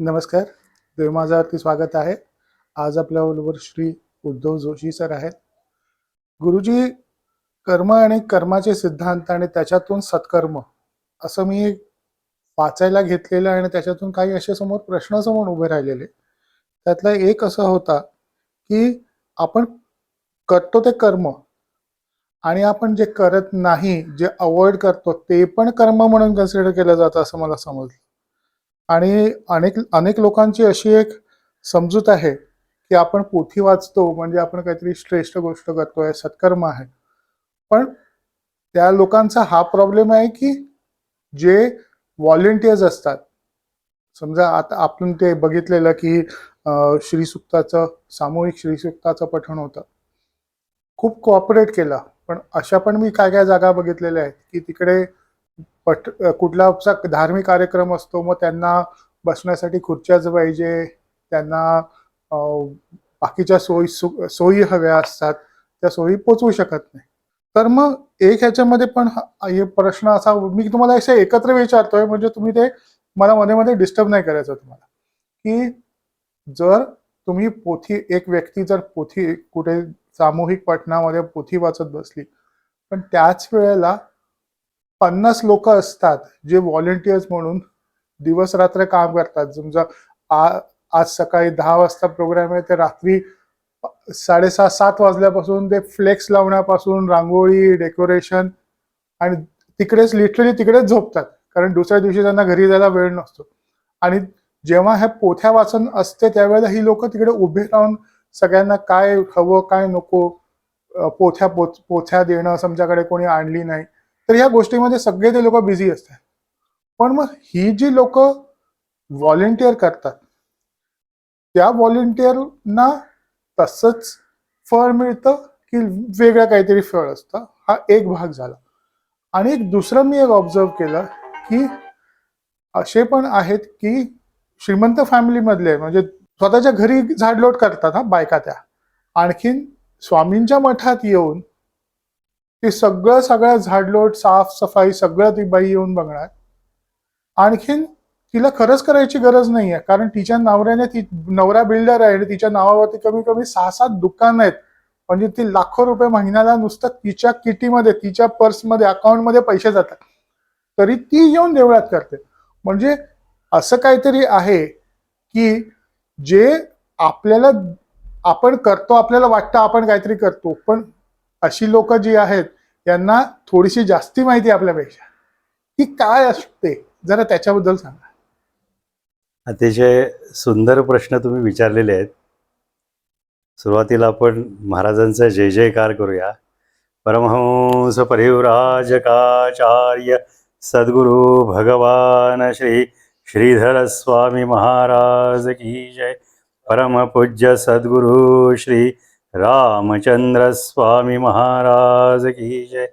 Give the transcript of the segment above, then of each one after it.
नमस्कार. देव माझा आरती स्वागत आहे. आज आपल्याबरोबर श्री उद्धव जोशी सर आहेत. गुरुजी, कर्म आणि कर्माचे सिद्धांत आणि त्याच्यातून सत्कर्म असं मी वाचायला घेतलेलं आहे आणि त्याच्यातून काही असे समोर प्रश्न समोर उभे राहिलेले. त्यातला एक असा होता की आपण करतो ते कर्म आणि आपण जे करत नाही, जे अवॉइड करतो ते पण कर्म म्हणून कन्सिडर केलं जातं असं मला समजलं. आणि अनेक अनेक लोकांची अशी एक समजूत आहे की आपण पोथी वाचतो म्हणजे आपण काहीतरी श्रेष्ठ गोष्ट करतोय, सत्कर्म आहे. पण त्या लोकांचा हा प्रॉब्लेम आहे की जे व्हॉलेंटियर्स असतात, समजा आता आपण ते बघितलेलं की श्रीसुक्ताचं सामूहिक श्रीसुक्ताचं पठण होतं, खूप कोऑपरेट केलं. पण अशा पण मी काय काय जागा बघितलेल्या आहेत की तिकडे कुठला धार्मिक कार्यक्रम असतो, मग त्यांना बसण्यासाठी खुर्च्याच पाहिजे, त्यांना बाकीच्या सोयी हव्या असतात, त्या सोयी पोचवू शकत नाही. तर मग एक ह्याच्यामध्ये पण हे प्रश्न असा मी तुम्हाला असे एकत्र विचारतोय, म्हणजे तुम्ही ते मला मध्ये मध्ये डिस्टर्ब नाही करायचं तुम्हाला, की जर तुम्ही पोथी, एक व्यक्ती जर पोथी कुठे सामूहिक पठणामध्ये पोथी वाचत बसली, पण त्याच वेळेला 50 लोक असतात जे व्हॉलेंटियर्स म्हणून दिवस रात्र काम करतात. समजा आज सकाळी 10 वाजता प्रोग्राम आहे, तर रात्री 6:30-7 वाजल्यापासून ते फ्लेक्स लावण्यापासून रांगोळी, डेकोरेशन, आणि तिकडेच लिटरली तिकडेच झोपतात, कारण दुसऱ्या दिवशी त्यांना घरी जायला वेळ नसतो. आणि जेव्हा ह्या पोथ्या वाचन असते त्यावेळेला ही लोक तिकडे उभे राहून सगळ्यांना काय हवं काय नको, पोथ्या देणं, समजाकडे कोणी आणली नाही, तर ह्या गोष्टीमध्ये सगळे ते लोक बिझी असतात. पण मग ही जी लोक व्हॉलेंटियर करतात त्या व्हॉलेंटियरना तसंच फळ मिळतं की वेगळं काहीतरी फळ असतं, हा एक भाग झाला. आणि एक दुसरं मी एक ऑब्झर्व केलं की असे पण आहेत की श्रीमंत फॅमिली मधले, म्हणजे स्वतःच्या घरी झाडलोट करतात हा बायका, त्या आणखीन स्वामींच्या मठात येऊन ते सगळं झाडलोट, साफसफाई सगळं ती बाई येऊन बघणार. आणखीन तिला खरंच करायची गरज नाहीये, कारण तिच्या नवऱ्याने, नवरा बिल्डर आहे आणि तिच्या नावावरती कमी कमी 6-7 दुकान आहेत. म्हणजे ती लाखो रुपये महिन्याला नुसतं तिच्या किटीमध्ये, तिच्या पर्समध्ये, अकाउंटमध्ये पैसे जातात, तरी ती येऊन देवळात करते. म्हणजे असं काहीतरी आहे की जे आपल्याला, आपण करतो, आपल्याला वाटतं आपण काहीतरी करतो, पण अशी लोक जी आहेत यांना थोडीशी जास्ती माहिती आपल्यापेक्षा, की काय असते, जरा त्याच्याबद्दल सांगा. अतिशय सुंदर प्रश्न तुम्ही विचारलेले आहेत. सुरुवातीला आपण महाराजांचा जय जयकार करूया. परमहंस परिव्राजकाचार्य सद्गुरु भगवान श्री श्रीधर स्वामी महाराज की जय. परम पूज्य सद्गुरु श्री रामचंद्र स्वामी महाराज की जय.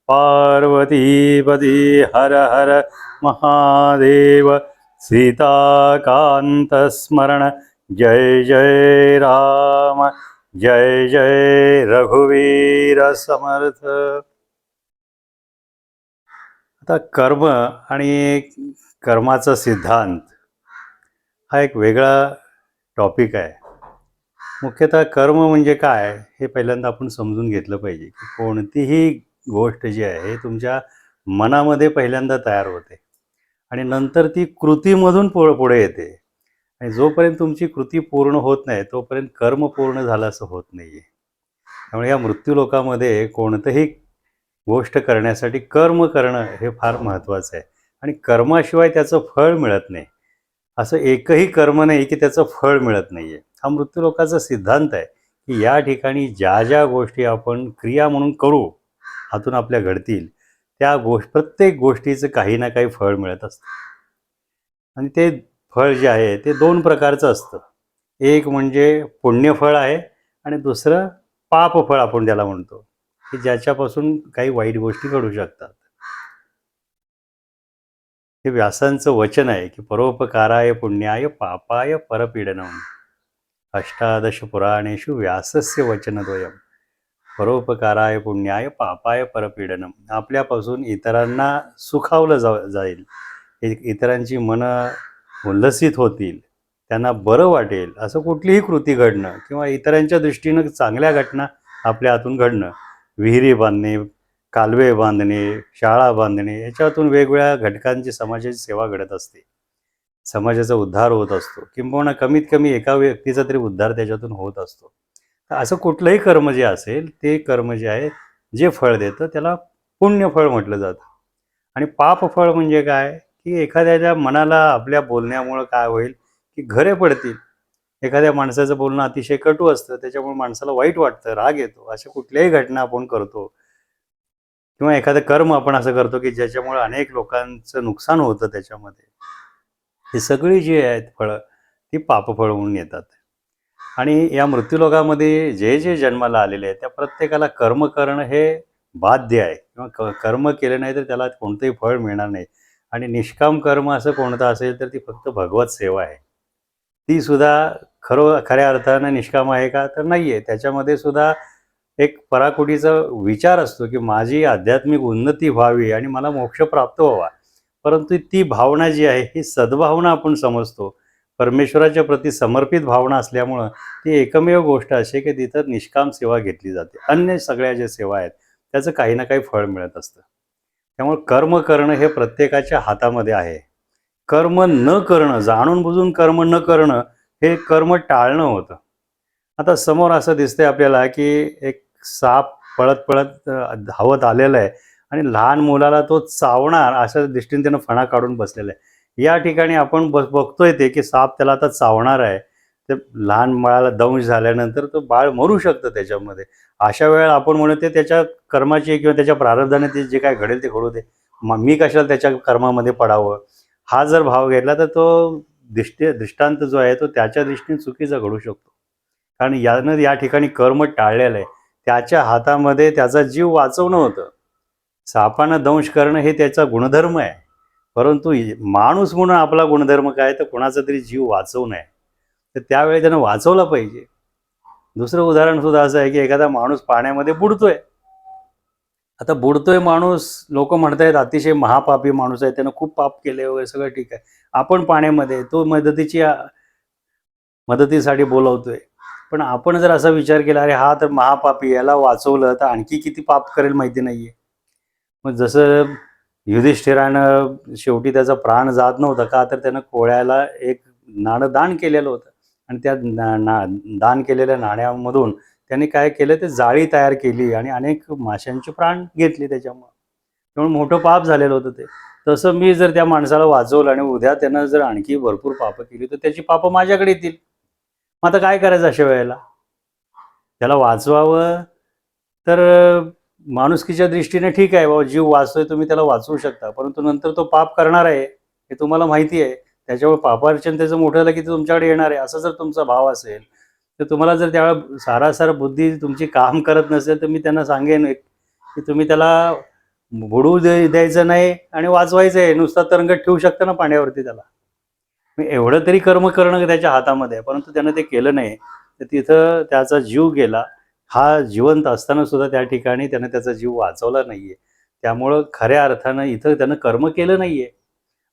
पार्वतीपदी हर हर महादेव. सीताकांत स्मरण जय जय राम जय जय रघुवीर समर्थ. आता कर्म आणि कर्माचा सिद्धांत हा एक वेगळा टॉपिक आहे. मुख्यतः कर्म म्हणजे काय हे पहिल्यांदा आपण समजून घेतलं पाहिजे की कोणतीही गोष्ट जी आहे तुमच्या मनामध्ये पहिल्यांदा तयार होते आणि नंतर ती कृतीमधून पुढे येते. आणि जोपर्यंत तुमची कृती पूर्ण होत नाही तोपर्यंत कर्म पूर्ण झालं असं होत नाही आहे. त्यामुळे या मृत्यूलोकामध्ये कोणतंही गोष्ट करण्यासाठी कर्म करणं हे फार महत्त्वाचं आहे. आणि कर्माशिवाय त्याचं फळ मिळत नाही. असं एकही कर्म नाही की त्याचं फळ मिळत नाही आहे. हा मृत्यूलोकाचा सिद्धांत आहे की या ठिकाणी ज्या ज्या गोष्टी आपण क्रिया म्हणून करू, हातून आपल्या घडतील, त्या प्रत्येक गोष्टीचं काही ना काही फळ मिळत असतं. आणि ते फळ जे आहे ते 2 प्रकारचं असतं. एक म्हणजे पुण्यफळ आहे आणि दुसरं पापफळ आपण ज्याला म्हणतो, की ज्याच्यापासून काही वाईट गोष्टी घडू शकतात. हे व्यासांचं वचन आहे की परोपकाराय पुण्याय पापाय परपीडनम. 18 पुराणेषु व्यासस्य वचनद्वयम्. परोपकाराय पुण्याय पापाय परपीडनम. आपल्यापासून इतरांना सुखावलं जाईल, इतरांची मनं उल्लसित होतील, त्यांना बरं वाटेल असं कुठलीही कृती घडणं किंवा इतरांच्या दृष्टीनं चांगल्या घटना आपल्या हातून घडणं, विहिरी बांधणे, कालवे बांधणे, शाळा बांधणे, याच्यातून वेगवेगळ्या घटकांची समाजाची सेवा घडत असते. समाजाचा उद्धार होत असतो, किंबहुना कमीत कमी एका व्यक्तीचा तरी उद्धार त्याच्यातून होत असतो. तर असं कुठलंही कर्म जे असेल ते कर्म जे आहे, जे फळ देतं त्याला पुण्यफळ म्हटलं जातं. आणि पापफळ म्हणजे काय, की एखाद्याच्या मनाला आपल्या बोलण्यामुळं काय होईल, की घरे पडतील. एखाद्या माणसाचं बोलणं अतिशय कटू असतं, त्याच्यामुळे माणसाला वाईट वाटतं, राग येतो. अशा कुठल्याही घटना आपण करतो किंवा एखादं कर्म आपण असं करतो, की ज्याच्यामुळे अनेक लोकांचं नुकसान होतं त्याच्यामध्ये. ही सगळी जी आहेत फळं, ती पापफळ म्हणून येतात. आणि या मृत्यूलोकामध्ये जे जे जन्माला आलेले आहेत, त्या प्रत्येकाला कर्म करणं हे बाध्य आहे किंवा कर्म केले नाही तर त्याला कोणतंही फळ मिळणार नाही. आणि निष्काम कर्म असं कोणतं असेल तर ती फक्त भगवत सेवा आहे. ती सुद्धा खऱ्या अर्थानं निष्काम आहे का, तर नाही आहे. त्याच्यामध्ये सुद्धा एक पराकोटीचा विचार असतो, की माझी आध्यात्मिक उन्नती व्हावी आणि मला मोक्ष प्राप्त व्हावा. परंतु ती भावना जी आहे ही सद्भावना आपण समजतो. परमेश्वराच्या प्रती समर्पित भावना असल्यामुळं ती एकमेव गोष्ट अशी आहे, की तिथं निष्काम सेवा घेतली जाते. अन्य सगळ्या ज्या सेवा आहेत त्याचं काही ना काही फळ मिळत असतं. त्यामुळे कर्म करणं हे प्रत्येकाच्या हातामध्ये आहे. कर्म न करणं, जाणून बुजून कर्म न करणं, हे कर्म टाळणं होतं. आता समोर असं दिसतंय आपल्याला, की एक साप पळत धावत आलेला आहे आणि लहान मुलाला तो चावणार अशा दृष्टीने त्यानं फणा काढून बसलेला आहे. या ठिकाणी आपण बघतोय ते, की साप त्याला आता चावणार आहे. ते लहान बाळाला दंश झाल्यानंतर तो बाळ मरू शकतं त्याच्यामध्ये. अशा वेळेला आपण म्हणतो त्याच्या कर्माची किंवा त्याच्या प्रारब्धाने ते जे काय घडेल ते घडू दे. मग मी कशाला त्याच्या कर्मामध्ये पडावं? हा जर भाव घेतला तर तो दृष्टांत जो आहे तो त्याच्या दृष्टीने चुकीचा घडू शकतो. कारण यानं या ठिकाणी कर्म टाळलेलं आहे. त्याच्या हातामध्ये त्याचा जीव वाचवणं होतं. सापानं दंश करणं हे त्याचा गुणधर्म आहे. परंतु माणूस म्हणून आपला गुणधर्म काय, तर कोणाचा तरी जीव वाचवणं आहे. तर त्यावेळी त्यानं वाचवला पाहिजे. दुसरं उदाहरण सुद्धा असं आहे, की एखादा माणूस पाण्यामध्ये बुडतोय. आता बुडतोय माणूस, लोक म्हणतायत अतिशय महापापी माणूस आहे, त्यानं खूप पाप केले वगैरे, सगळं ठीक आहे. आपण पाण्यामध्ये, तो मदतीसाठी बोलवतोय. पण आपण जर असा विचार केला, अरे हा तर महापापी, याला वाचवलं तर आणखी किती पाप करेल माहिती नाहीये. मग जसं युधिष्ठिरानं शेवटी त्याचा प्राण जात नव्हता का, तर त्यानं कोळ्याला एक नाणं दान केलेलं होतं. आणि त्या दान केलेल्या नाण्यामधून त्यांनी काय केलं, ते जाळी तयार केली आणि अनेक माशांचे प्राण घेतले त्याच्यामुळं. त्यामुळे मोठं पाप झालेलं होतं ते. तसं मी जर त्या माणसाला वाचवलं आणि उद्या त्यानं जर आणखी भरपूर पापं केली, तर त्याची पापं माझ्याकडे येतील. मग आता काय करायचं अशा वेळेला? त्याला वाचवावं तर माणुसकीच्या दृष्टीने ठीक आहे बाबा, जीव वाचतोय तुम्ही त्याला वाचवू शकता, परंतु नंतर तो पाप करणार आहे हे तुम्हाला माहिती आहे. त्याच्यामुळे पापार्चन त्याचं मोठं झालं की ते तुमच्याकडे येणार आहे. असा जर तुमचा भाव असेल, तर तुम्हाला जर त्यावेळेला सारासार बुद्धी तुमची काम करत नसेल, तर मी त्यांना सांगेन एक, की तुम्ही त्याला बुडू द्यायचं नाही आणि वाचवायचं आहे. नुसता तरंगत ठेवू शकता ना पाण्यावरती त्याला. मग एवढं तरी कर्म करणं त्याच्या हातामध्ये आहे, परंतु त्यानं ते केलं नाही. तर तिथं त्याचा जीव गेला. हा जिवंत असताना सुद्धा त्या ठिकाणी त्यानं त्याचा जीव वाचवला नाहीये. त्यामुळं खऱ्या अर्थानं इथं त्यानं कर्म केलं नाहीये.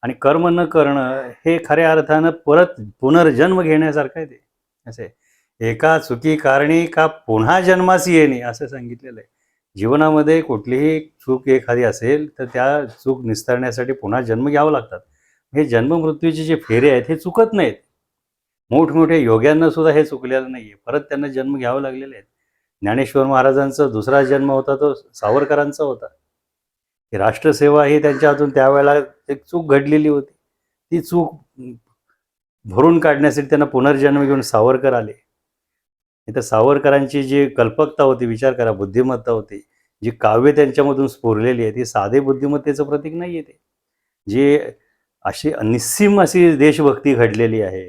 आणि कर्म न करणं हे खऱ्या अर्थानं परत पुनर्जन्म घेण्यासारखं आहे ते. असं आहे. एका चुकी कारणी का पुन्हा जन्मास येणे, असं सांगितलेलं आहे. जीवनामध्ये कुठलीही चूक एखादी असेल तर त्या चूक निस्तारण्यासाठी पुन्हा जन्म घ्यावं लागतात. हे जन्म मृत्यूचे जे फेरे आहेत हे चुकत नाहीत. मोठमोठ्या योग्यांना सुद्धा हे चुकलेलं नाहीये. परत त्यांना जन्म घ्यावे लागलेले आहेत. ज्ञानेश्वर महाराजांचा दुसरा जन्म होता तो सावरकरांचा होता. ही राष्ट्रसेवा ही त्यांच्या हातून त्यावेळेला एक चूक घडलेली होती. ती चूक भरून काढण्यासाठी त्यांना पुनर्जन्म घेऊन सावरकर आले. इथं सावरकरांची जी कल्पकता होती, विचार करा, बुद्धिमत्ता होती, जी काव्य त्यांच्यामधून स्फुरलेली आहे, ती साधे बुद्धिमत्तेचं प्रतीक नाही आहे ते. जी अशी निस्सीम अशी देशभक्ती घडलेली आहे.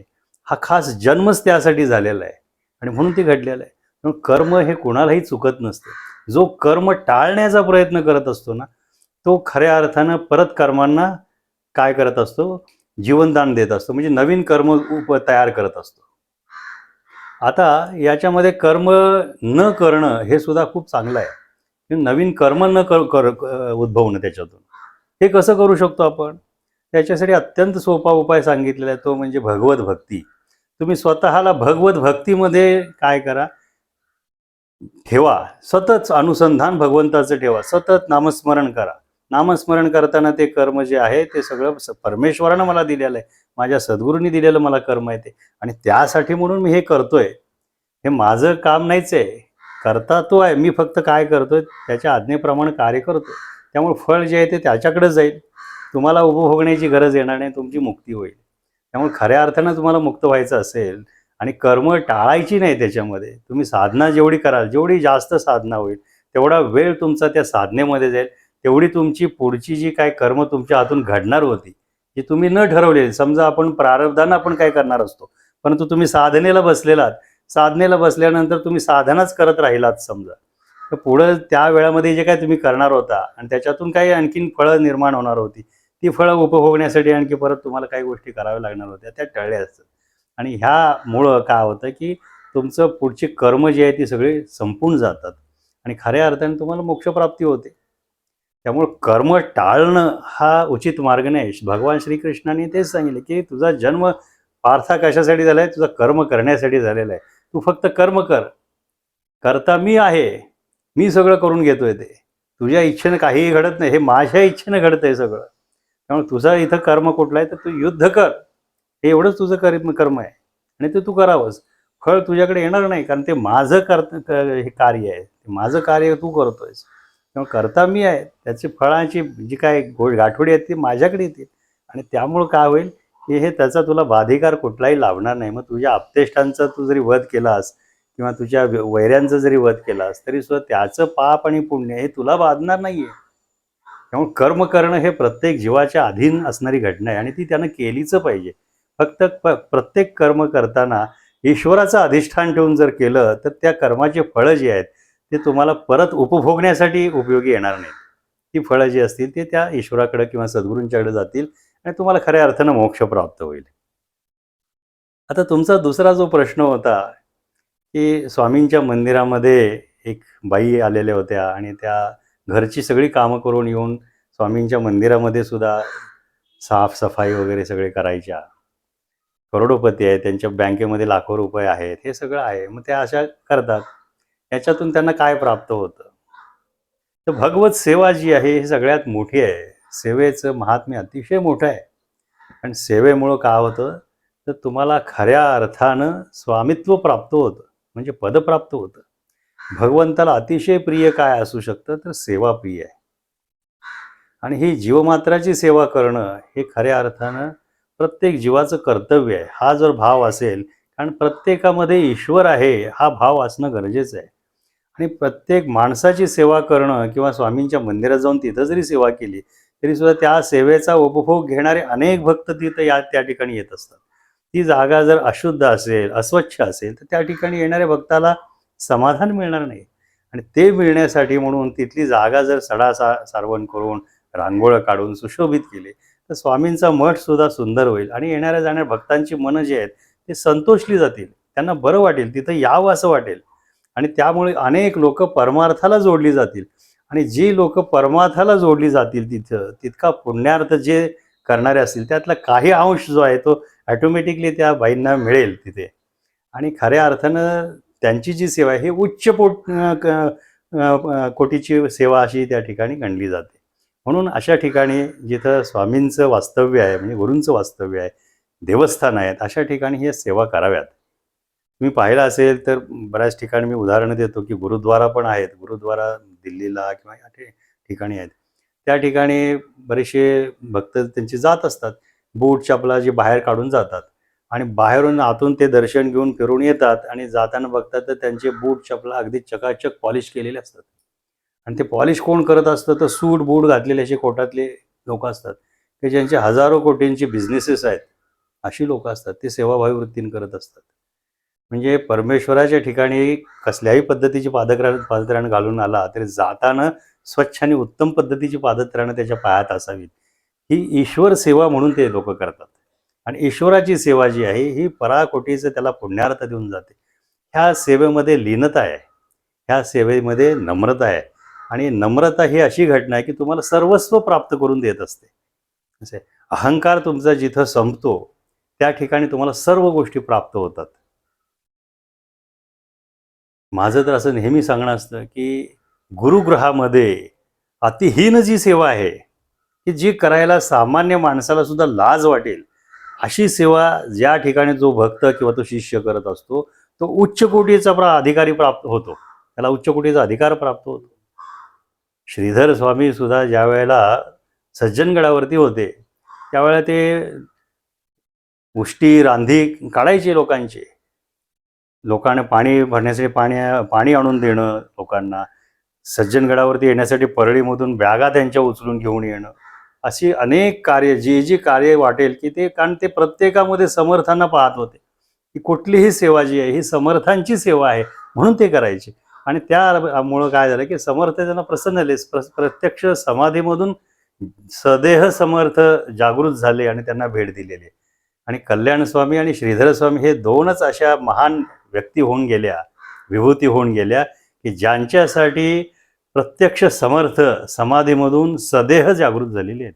हा खास जन्मच त्यासाठी झालेला आहे आणि म्हणून ते घडलेलं आहे. म्हणून कर्म हे कोणालाही चुकत नसते. जो कर्म टाळण्याचा प्रयत्न करत असतो ना, तो खऱ्या अर्थानं परत कर्मांना काय करत असतो, जीवनदान देत असतो. म्हणजे नवीन कर्म तयार करत असतो. आता याच्यामध्ये कर्म न करणं हे सुद्धा खूप चांगलं आहे. नवीन कर्म न उद्भवणं त्याच्यातून. हे कसं करू शकतो आपण? त्याच्यासाठी अत्यंत सोपा उपाय सांगितलेला आहे, तो म्हणजे भगवत भक्ती. तुम्ही स्वतःला भगवत भक्तीमध्ये काय करा, ठेवा. सतत अनुसंधान भगवंताचं ठेवा, सतत नामस्मरण करा. नामस्मरण करताना ते कर्म जे आहे ते सगळं परमेश्वरानं मला दिलेलं आहे, माझ्या सद्गुरूंनी दिलेलं मला कर्म आहे ते, आणि त्यासाठी म्हणून मी हे करतोय. हे माझं काम नाहीच आहे, करता तो आहे, मी फक्त काय करतोय त्याच्या आज्ञेप्रमाणे कार्य करतोय. त्यामुळे फळ जे आहे ते त्याच्याकडेच जाईल. तुम्हाला उपभोगण्याची गरज येणार नाही, तुमची मुक्ती होईल. त्यामुळे खऱ्या अर्थानं तुम्हाला मुक्त व्हायचं असेल आणि कर्म टाळायची नाही, त्याच्यामध्ये तुम्ही साधना जेवढी कराल, जेवढी जास्त साधना होईल तेवढा वेळ तुमचा त्या साधनेमध्ये जाईल, तेवढी तुमची पुढची जी काय कर्म तुमच्या हातून घडणार होती, जी तुम्ही न ठरवलेली. समजा आपण प्रारब्धानं आपण काय करणार असतो, परंतु तुम्ही साधनेला बसलेलात, साधनेला बसल्यानंतर तुम्ही साधनाच करत राहिलात समजा, तर पुढं त्या वेळामध्ये जे काय तुम्ही करणार होता आणि त्याच्यातून काही आणखीन फळं निर्माण होणार होती, ती फळं उपभोगण्यासाठी आणखी परत तुम्हाला काही गोष्टी कराव्या लागणार होत्या, त्या टळल्या असतात. आणि ह्यामुळं काय होतं की तुमचं पुढची कर्म जे आहे ती सगळी संपून जातात आणि खऱ्या अर्थाने तुम्हाला मोक्षप्राप्ती होते. त्यामुळं कर्म टाळणं हा उचित मार्ग नाही. भगवान श्रीकृष्णाने तेच सांगितले की तुझा जन्म पार्था कशासाठी झाला आहे, तुझा कर्म करण्यासाठी झालेला आहे. तू फक्त कर्म कर, करता मी आहे, मी सगळं करून घेतोय ते. तुझ्या इच्छेनं काहीही घडत नाही, हे माझ्या इच्छेनं घडतंय सगळं. त्यामुळे तुझं इथं कर्म कुठलं आहे, तर तू युद्ध कर, हे एवढंच तुझं कर्म आहे आणि ते तू करावंच. फळ तुझ्याकडे येणार नाही, कारण ते माझं हे कार्य आहे, माझं कार्य तू करतोयस. त्यामुळे करता मी आहे, त्याची फळांची जी काय गाठोडी आहेत ती माझ्याकडे येतील आणि त्यामुळं काय होईल की हे त्याचा तुला बाधिकार कुठलाही लाभणार नाही. मग तुझ्या आपतेष्टांचा तू जरी वध केलास किंवा तुझ्या वैऱ्यांचा जरी वध केलास तरी सुद्धा त्याचं पाप आणि पुण्य हे तुला बाधणार नाहीये. त्यामुळे कर्म करणं हे प्रत्येक जीवाच्या अधीन असणारी घटना आहे आणि ती त्यानं केलीच पाहिजे. फक्त प्रत्येक कर्म करताना ईश्वराचं अधिष्ठान ठेवून जर केलं तर त्या कर्माची फळं जी आहेत ते तुम्हाला परत उपभोगण्यासाठी उपयोगी येणार नाहीत. ती फळं जी असतील ते त्या ईश्वराकडे किंवा सद्गुरूंच्याकडे जातील आणि तुम्हाला खऱ्या अर्थानं मोक्ष प्राप्त होईल. आता तुमचा दुसरा जो प्रश्न होता की स्वामींच्या मंदिरामध्ये एक बाई आलेल्या होत्या आणि त्या घरची सगळी कामं करून येऊन स्वामींच्या मंदिरामध्ये सुद्धा साफसफाई वगैरे सगळे करायच्या. करोडोपती आहे, त्यांच्या बँकेमध्ये लाखो रुपये आहेत, हे सगळं आहे. मग त्या अशा करतात. याच्यातून त्यांना काय प्राप्त होतं? तर भगवत सेवा जी आहे ही सगळ्यात मोठी आहे. सेवेचं महात्म्य अतिशय मोठं आहे. आणि सेवेमुळं काय होतं, तर तुम्हाला खऱ्या अर्थानं स्वामित्व प्राप्त होतं, म्हणजे पद प्राप्त होतं. भगवंताला अतिशय प्रिय काय असू शकतं, तर सेवा प्रिय आहे. आणि ही जीवमात्राची सेवा करणं हे खऱ्या अर्थानं प्रत्येक जीवाचं कर्तव्य आहे. हा जर भाव असेल, कारण प्रत्येकामध्ये ईश्वर आहे हा भाव असणं गरजेचं आहे. आणि प्रत्येक माणसाची सेवा करणं किंवा स्वामींच्या मंदिरात जाऊन तिथं जरी सेवा केली तरी सुद्धा त्या सेवेचा उपभोग घेणारे अनेक भक्त तिथं त्या ठिकाणी येत असतात. ती जागा जर अशुद्ध असेल, अस्वच्छ असेल, तर त्या ठिकाणी येणाऱ्या भक्ताला समाधान मिळणार नाही. आणि ते मिळण्यासाठी म्हणून तिथली जागा जर सारवण करून रांगोळ्या काढून सुशोभित केले तर स्वामींचा मठ सुद्धा सुंदर होईल आणि येणाऱ्या जाणाऱ्या भक्तांची मनं जी आहेत ते संतोषली जातील, त्यांना बरं वाटेल, तिथं यावं असं वाटेल. आणि त्यामुळे अनेक लोक परमार्थाला जोडली जातील. आणि जी लोक परमार्थाला जोडली जातील तिथं तितका पुण्यार्थ जे करणारे असतील त्यातला काही अंश जो आहे तो ॲटोमॅटिकली त्या बाईंना मिळेल तिथे. आणि खऱ्या अर्थानं त्यांची जी सेवा आहे ही उच्च कोटीची सेवा अशी त्या ठिकाणी गणली जाते. म्हणून अशा ठिकाणी जिथं स्वामींचं वास्तव्य आहे, म्हणजे गुरूंचं वास्तव्य आहे, देवस्थान आहेत, अशा ठिकाणी हे सेवा कराव्यात. तुम्ही पाहिलं असेल तर बऱ्याच ठिकाणी मी उदाहरणं देतो की गुरुद्वारा पण आहेत. गुरुद्वारा दिल्लीला किंवा या ठिकाणी आहेत. त्या ठिकाणी बरेचसे भक्त त्यांची जात असतात. बूट चपला जे बाहेर काढून जातात आणि बाहेरून आतून ते दर्शन घेऊन फिरून येतात आणि जाताना बघतात तर त्यांचे बूट चपला अगदी चकाचक पॉलिश केलेले असतात. आणि ते पॉलिश कोण करत असतं, तर सूट बूट घातलेले असे कोटातले लोक असतात की ज्यांचे हजारो कोटींचे बिझनेसेस आहेत. अशी लोक असतात, ते सेवाभावी वृत्तीने करत असतात. म्हणजे परमेश्वराच्या ठिकाणी कसल्याही पद्धतीची पादत्राणं घालून आला तरी जाताना स्वच्छ आणि उत्तम पद्धतीची पादत्राणं त्याच्या पायात असावीत. ही ईश्वर सेवा म्हणून ते लोक करतात. आणि ईश्वराची सेवा जी आहे ही पराकोटीचं त्याला पुण्यार्थ देऊन जाते. ह्या सेवेमध्ये लीनता आहे, ह्या सेवेमध्ये नम्रता आहे. आणि नम्रता ही अशी घटना आहे की तुम्हाला सर्वस्व प्राप्त करून देत असते. असे अहंकार तुमचा जिथं संपतो त्या ठिकाणी तुम्हाला सर्व गोष्टी प्राप्त होतात. माझं तर असं नेहमी सांगणं असतं की गुरुगृहामध्ये अतिहीन जी सेवा आहे की जी करायला सामान्य माणसाला सुद्धा लाज वाटेल, अशी सेवा ज्या ठिकाणी जो भक्त किंवा तो शिष्य करत असतो, तो उच्च कोटीचा अधिकारी प्राप्त होतो, त्याला उच्च कोटीचा अधिकार प्राप्त होतो. श्रीधर स्वामी सुद्धा ज्या वेळेला सज्जनगडावरती होते, त्यावेळेला ते उष्टी रांधी काढायचे लोकांचे, लोकांना पाणी भरण्यासाठी पाणी आणून देणं लोकांना, सज्जनगडावरती येण्यासाठी परळीमधून बॅगा त्यांच्या उचलून घेऊन येणं, अशी अनेक कार्य, जी जी कार्य वाटेल की ते, कारण ते प्रत्येकामध्ये समर्थांना पाहत होते की कुठलीही सेवा जी आहे ही समर्थांची सेवा आहे, म्हणून ते करायचे. आणि त्यामुळं काय झालं की समर्थ त्यांना प्रसन्न झाले, प्रत्यक्ष समाधीमधून सदेह समर्थ जागृत झाले आणि त्यांना भेट दिलेली. आणि कल्याण स्वामी आणि श्रीधर स्वामी हे दोनच अशा महान व्यक्ती होऊन गेल्या, विभूती होऊन गेल्या की ज्यांच्यासाठी प्रत्यक्ष समर्थ समाधीमधून सदेह जागृत झालेली आहेत.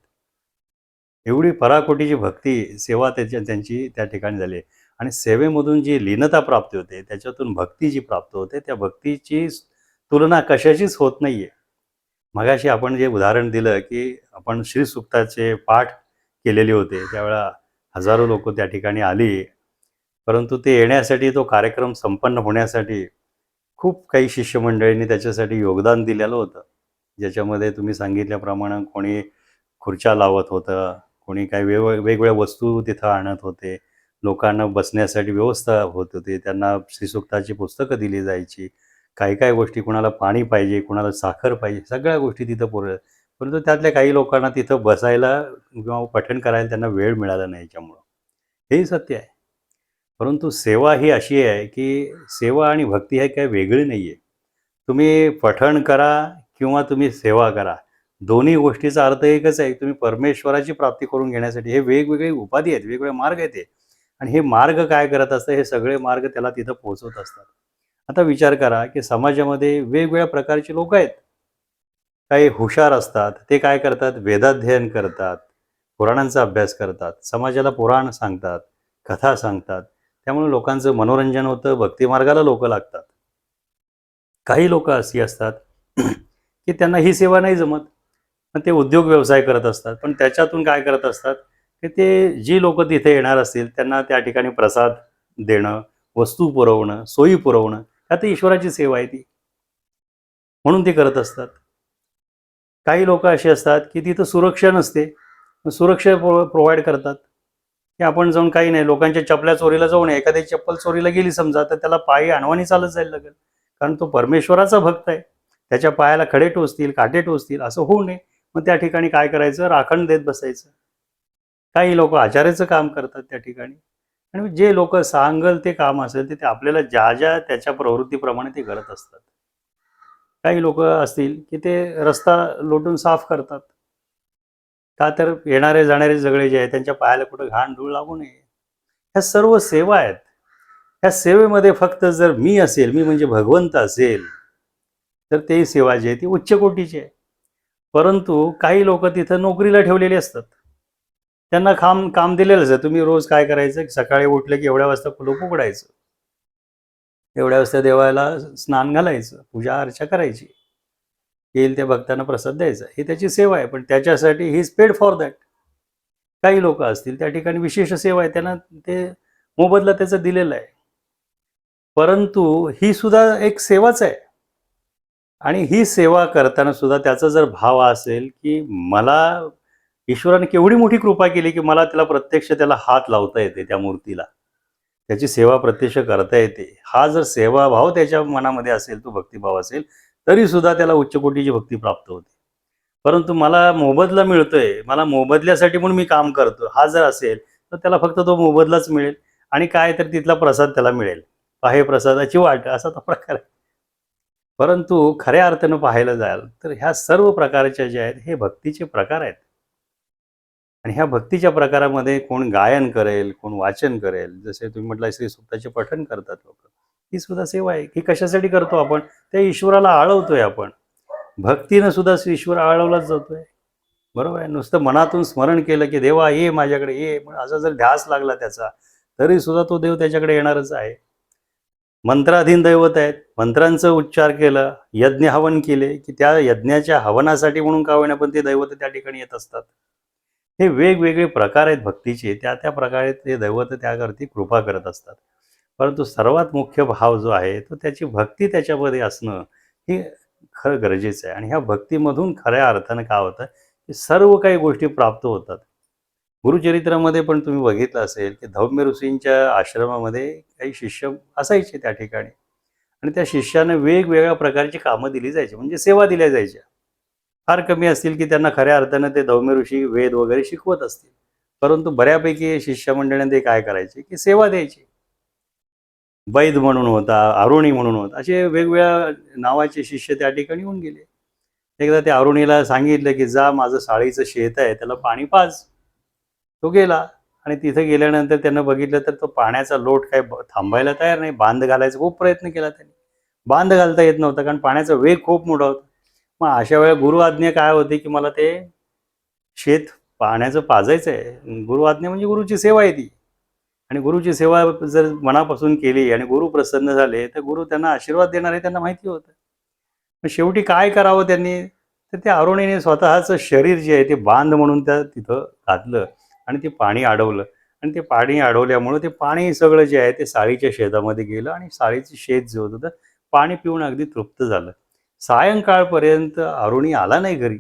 एवढी पराकोटीची भक्ती सेवा त्यांची त्या ठिकाणी झाली. आणि सेवेमधून जी लीनता प्राप्त होते, त्याच्यातून भक्ती जी प्राप्त होते, त्या भक्तीची तुलना कशाचीच होत नाहीये. मगाशी आपण जे उदाहरण दिलं की आपण श्रीसुक्ताचे पाठ केलेले होते, त्यावेळेला हजारो लोक त्या ठिकाणी आली, परंतु ते येण्यासाठी, तो कार्यक्रम संपन्न होण्यासाठी खूप काही शिष्यमंडळींनी त्याच्यासाठी योगदान दिलेलं होतं, ज्याच्यामध्ये तुम्ही सांगितल्याप्रमाणे कोणी खुर्च्या लावत होतं, कोणी काही वेगवेगळ्या वस्तू तिथं आणत होते, लोकांना बसण्यासाठी व्यवस्था होत होती, त्यांना श्रीसुक्ताची पुस्तकं दिली जायची, काही काही गोष्टी, कुणाला पाणी पाहिजे, कुणाला साखर पाहिजे, सगळ्या गोष्टी तिथं पुरवल्या. परंतु त्यातल्या काही लोकांना तिथं बसायला किंवा पठण करायला त्यांना वेळ मिळाला नाही, याच्यामुळं हेही सत्य आहे. परंतु सेवा ही अशी आहे की सेवा आणि भक्ती हे काही वेगळी नाही आहे. तुम्ही पठण करा किंवा तुम्ही सेवा करा, दोन्ही गोष्टीचा अर्थ एकच आहे. तुम्ही परमेश्वराची प्राप्ती करून घेण्यासाठी हे वेगवेगळे उपाधी आहेत, वेगवेगळे मार्ग आहेत ते. आणि हे मार्ग काय करत असतं, हे सगळे मार्ग त्याला तिथं पोहोचवत असतात. आता विचार करा की समाजामध्ये वेगवेगळ्या प्रकारची लोक आहेत. काही हुशार असतात, ते काय करतात, वेदाध्ययन करतात, पुराणांचा अभ्यास करतात, समाजाला पुराण सांगतात, कथा सांगतात, त्यामुळे लोकांचं मनोरंजन होतं, भक्तिमार्गाला लोक लागतात. काही लोक अशी असतात की त्यांना ही सेवा नाही जमत, पण ते उद्योग व्यवसाय करत असतात, पण त्याच्यातून काय करत असतात की ते जी लोक तिथे येणार असतील त्यांना त्या ठिकाणी प्रसाद देणं, वस्तू पुरवणं, सोयी पुरवणं, ह्यात ईश्वराची सेवा आहे ती, म्हणून ते करत असतात. काही लोक असे असतात की तिथं सुरक्षा नसते, सुरक्षा प्रोव्हाइड करतात की आपण जाऊन, काही नाही, लोकांच्या चपल्या चोरीला जाऊ नये, एखादी चप्पल चोरीला गेली समजा, तर त्याला पायी अनवाणी चालत जायला लागेल, कारण तो परमेश्वराचा भक्त आहे, त्याच्या पायाला खडे टोचतील, काटे टोचतील, असं होऊ नये. मग त्या ठिकाणी काय करायचं, राखण देत बसायचं. काही लोक आचार्याचं काम करतात त्या ठिकाणी, आणि जे लोक सांगल ते काम असेल ते आपल्याला ज्या ज्या त्याच्या प्रवृत्तीप्रमाणे ते करत असतात. काही लोक असतील की ते रस्ता लोटून साफ करतात, का तर येणारे जाणारे सगळे जे आहे त्यांच्या पायाला कुठं घाण धूळ लागू नये. ह्या सर्व सेवा आहेत. ह्या सेवेमध्ये फक्त जर मी असेल, मी म्हणजे भगवंत असेल, तर ते सेवा जी आहे ती उच्च कोटीची आहे. परंतु काही लोक तिथं नोकरीला ठेवलेले असतात, त्यांना काम दिलेलंच आहे. तुम्ही रोज काय करायचं, सकाळी उठलं की एवढ्या वाजता कुलूप उघडायचं, एवढ्या वाजता देवाला स्नान घालायचं, पूजा अर्चा करायची, येईल त्या भक्तांना प्रसाद द्यायचा, ही त्याची सेवा आहे. पण त्याच्यासाठी he is paid for that. काही लोक असतील त्या ठिकाणी विशेष सेवा आहे, त्यांना ते मोबदला त्याचा दिलेला आहे, परंतु ही सुद्धा एक सेवाच आहे. आणि ही सेवा करताना सुद्धा त्याचा जर भाव असेल की मला ईश्वराने केवढी मोठी कृपा केली की मला त्याला प्रत्यक्ष त्याला हात लावता येते, त्या मूर्तीला त्याची सेवा प्रत्यक्ष करता येते, हा जर सेवाभाव त्याच्या मनामध्ये असेल, तो भक्तिभाव असेल, तरी सुद्धा त्याला उच्च कोटीची भक्ती प्राप्त होते. परंतु मला मोबदला मिळतोय, मला मोबदल्यासाठी म्हणून मी काम करतो, हा जर असेल तर त्याला फक्त तो मोबदलाच मिळेल, आणि काय तर तिथला प्रसाद त्याला मिळेल, पाहे प्रसादाची वाट, असा तो प्रकार आहे. परंतु खऱ्या अर्थानं पाहायला जाल तर ह्या सर्व प्रकारच्या ज्या आहेत हे भक्तीचे प्रकार आहेत. आणि ह्या भक्तीच्या प्रकारामध्ये कोण गायन करेल, कोण वाचन करेल, जसे तुम्ही म्हटलं श्री सुक्ताचे पठण करतात लोक, ही सुद्धा सेवा आहे. ही कशासाठी करतो आपण, त्या ईश्वराला आळवतोय आपण, भक्तीनं सुद्धा ईश्वर आळवलाच जातोय. बरोबर आहे. नुसतं मनातून स्मरण केलं की देवा ये माझ्याकडे ये, मग असा जर ध्यास लागला त्याचा, तरी सुद्धा तो देव त्याच्याकडे येणारच आहे. मंत्राधीन दैवत आहेत. मंत्रांचं उच्चार केलं, यज्ञ हवन केले, की त्या यज्ञाच्या हवनासाठी म्हणून का होईना पण ते दैवत त्या ठिकाणी येत असतात. हे वेगवेगळे प्रकार आहेत भक्तीचे. त्या प्रकारे ते दैवत त्यावरती कृपा करत असतात. परंतु सर्वात मुख्य भाव जो आहे, तो त्याची भक्ती त्याच्यामध्ये असणं, हे खरं गरजेचं आहे. आणि ह्या भक्तीमधून खऱ्या अर्थानं काय होतं, की सर्व काही गोष्टी प्राप्त होतात. गुरुचरित्रामध्ये पण तुम्ही बघितलं असेल, की धौम्य ऋषींच्या आश्रमामध्ये काही शिष्य असायचे त्या ठिकाणी आणि त्या शिष्यांना वेगवेगळ्या प्रकारची कामं दिली जायची, म्हणजे सेवा दिल्या जायच्या. फार कमी असतील, की त्यांना खऱ्या अर्थानं ते धौम्य ऋषी वेद वगैरे शिकवत असतील. परंतु बऱ्यापैकी शिष्यमंडळींना ते काय करायचे, की सेवा द्यायची. वैद म्हणून होता, अरुणी म्हणून होता, असे वेगवेगळ्या नावाचे शिष्य त्या ठिकाणी येऊन गेले. एकदा त्या अरुणीला सांगितलं, की जा माझं साळीचं शेत आहे, त्याला पाणी पाज. तो गेला आणि तिथे गेल्यानंतर त्यानं बघितलं तर तो पाण्याचा लोट काही थांबायला तयार नाही. बांध घालायचा खूप प्रयत्न केला त्यांनी. बांध घालता येत नव्हता कारण पाण्याचा वेग खूप मोठा होता. मग अशा वेळेला गुरु आज्ञा काय होती, की मला ते शेत पाण्याचं पाजायचं आहे. गुरु आज्ञा म्हणजे गुरुची सेवा आहे ती. आणि गुरुची सेवा जर मनापासून केली आणि गुरु प्रसन्न झाले, तर गुरु त्यांना आशीर्वाद देणार हे त्यांना माहिती होतं. मग शेवटी काय करावं त्यांनी? तर त्या अरुणीने स्वतःचं शरीर जे आहे ते बांध म्हणून त्या तिथं घातलं आणि ते पाणी अडवलं आणि ते पाणी अडवल्यामुळं ते पाणी सगळं जे आहे ते साळीच्या शेतामध्ये गेलं आणि साळीचं शेत जे होतं, तर पाणी पिऊन अगदी तृप्त झालं. सायंकाळपर्यंत अरुणी आला नाही घरी.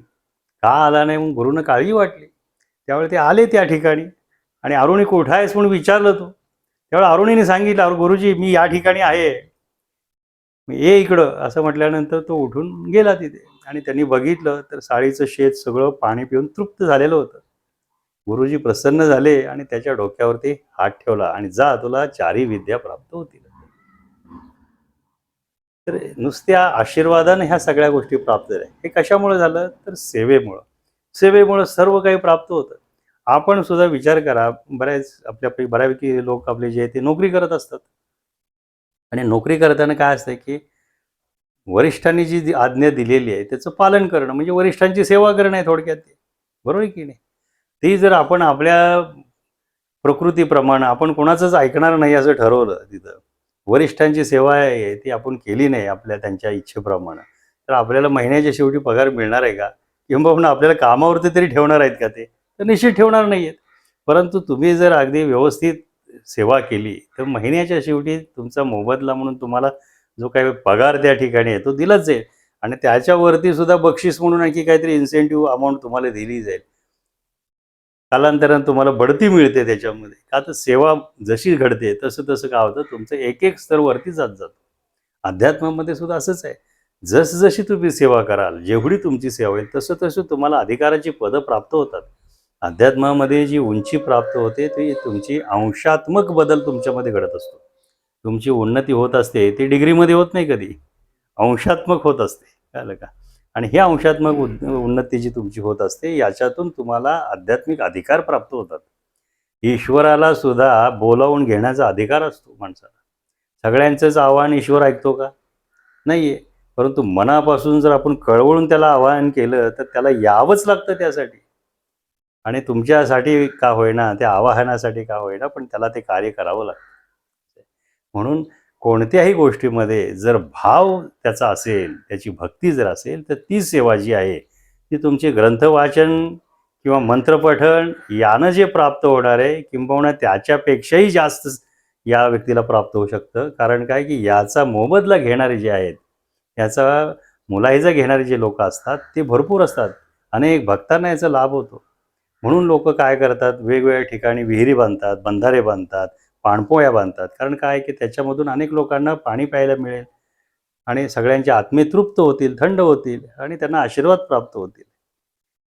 का आला नाही? मग गुरूंना काळजी वाटली. त्यावेळी ते आले त्या ठिकाणी आणि "अरुणी कुठं आहेस?" म्हणून विचारलं तो. त्यावेळेला अरुणीने सांगितलं, "अरे गुरुजी मी या ठिकाणी आहे. मग ये इकडं." असं म्हटल्यानंतर तो उठून गेला तिथे आणि त्यांनी बघितलं तर साळीचं शेत सगळं पाणी पिऊन तृप्त झालेलं होतं. गुरुजी प्रसन्न झाले आणि त्याच्या डोक्यावरती हात ठेवला आणि "जा तुला चारी विद्या प्राप्त होतील." तर नुसत्या आशीर्वादाने ह्या सगळ्या गोष्टी प्राप्त झाल्या. हे कशामुळे झालं? तर सेवेमुळं. सेवेमुळं सर्व काही प्राप्त होतं. आपण सुद्धा विचार करा, बऱ्यापैकी लोक आपले जे आहे ते नोकरी करत असतात आणि नोकरी करताना काय असतं, की वरिष्ठांनी जी आज्ञा दिलेली आहे त्याचं पालन करणं म्हणजे वरिष्ठांची सेवा करणं आहे थोडक्यात ते. बरोबर आहे की नाही? ती जर आपण आपल्या प्रकृतीप्रमाणे आपण कोणाचंच ऐकणार नाही असं ठरवलं तिथं. वरिष्ठांची सेवा आहे ती आपण केली नाही आपल्या त्यांच्या इच्छेप्रमाणे, तर आपल्याला महिन्याच्या शेवटी पगार मिळणार आहे का? किंबहुना आपल्याला कामावरती तरी ठेवणार आहेत का ते? तर निश्चित ठेवणार नाही आहेत. परंतु तुम्ही जर अगदी व्यवस्थित सेवा केली, तर महिन्याच्या शेवटी तुमचा मोबदला म्हणून तुम्हाला जो काही पगार त्या ठिकाणी आहे तो दिलाच जाईल आणि त्याच्यावरती सुद्धा बक्षीस म्हणून आणखी काहीतरी इन्सेंटिव्ह अमाउंट तुम्हाला दिली जाईल. कालांतराने तुम्हाला बढती मिळते त्याच्यामध्ये. का तर सेवा जशी घडते तसं-तसं काय होतं तुमचं एक-एक स्तर वरती जात जातं. अध्यात्मामध्ये सुद्धा असंच आहे. जसजशी तुम्ही सेवा कराल, जेवढी तुमची सेवा होईल तसं-तसं तुम्हाला अधिकाराची पदं प्राप्त होतात. अध्यात्मामध्ये जी उंची प्राप्त होते ती तुमची अंशात्मक बदल तुमच्यामध्ये घडत असतो. तुमची उन्नती होत असते ती डिग्रीमध्ये होत नाही कधी. अंशात्मक होत असते. कळलं का? आणि ही अंशात्मक उन्नती जी तुमची होत असते याच्यातून तुम्हाला आध्यात्मिक अधिकार प्राप्त होतात. ईश्वराला सुद्धा बोलावून घेण्याचा अधिकार असतो माणसाला. सगळ्यांचंच आव्हान ईश्वर ऐकतो का? नाहीये. परंतु मनापासून जर आपण कळवळून त्याला आवाहन केलं तर त्याला यावंच लागतं त्यासाठी. आणि तुमच्यासाठी का होईना, त्या आवाहनासाठी का होईना, पण त्याला ते कार्य करावं लागतं. म्हणून कोणत्याही गोष्टीमध्ये जर भाव त्याचा असेल, त्याची भक्ती जर असेल, तर ती सेवा जी आहे, ती तुमचे ग्रंथवाचन किंवा मंत्रपठण यानं जे प्राप्त होणार आहे, किंबहुना त्याच्यापेक्षाही जास्त या व्यक्तीला प्राप्त होऊ शकतं. कारण काय, की याचा मोबदला घेणारे जे आहेत, याचा मुलाहिजा घेणारे जे लोकं असतात, ते भरपूर असतात. अनेक भक्तांना याचा लाभ होतो. म्हणून लोकं काय करतात, वेगवेगळ्या ठिकाणी विहिरी बांधतात, बंधारे बांधतात, पाणपोळ्या बांधतात. कारण काय, की त्याच्यामधून अनेक लोकांना पाणी प्यायला मिळेल आणि सगळ्यांचे आत्मे तृप्त होतील, थंड होतील आणि त्यांना आशीर्वाद प्राप्त होतील.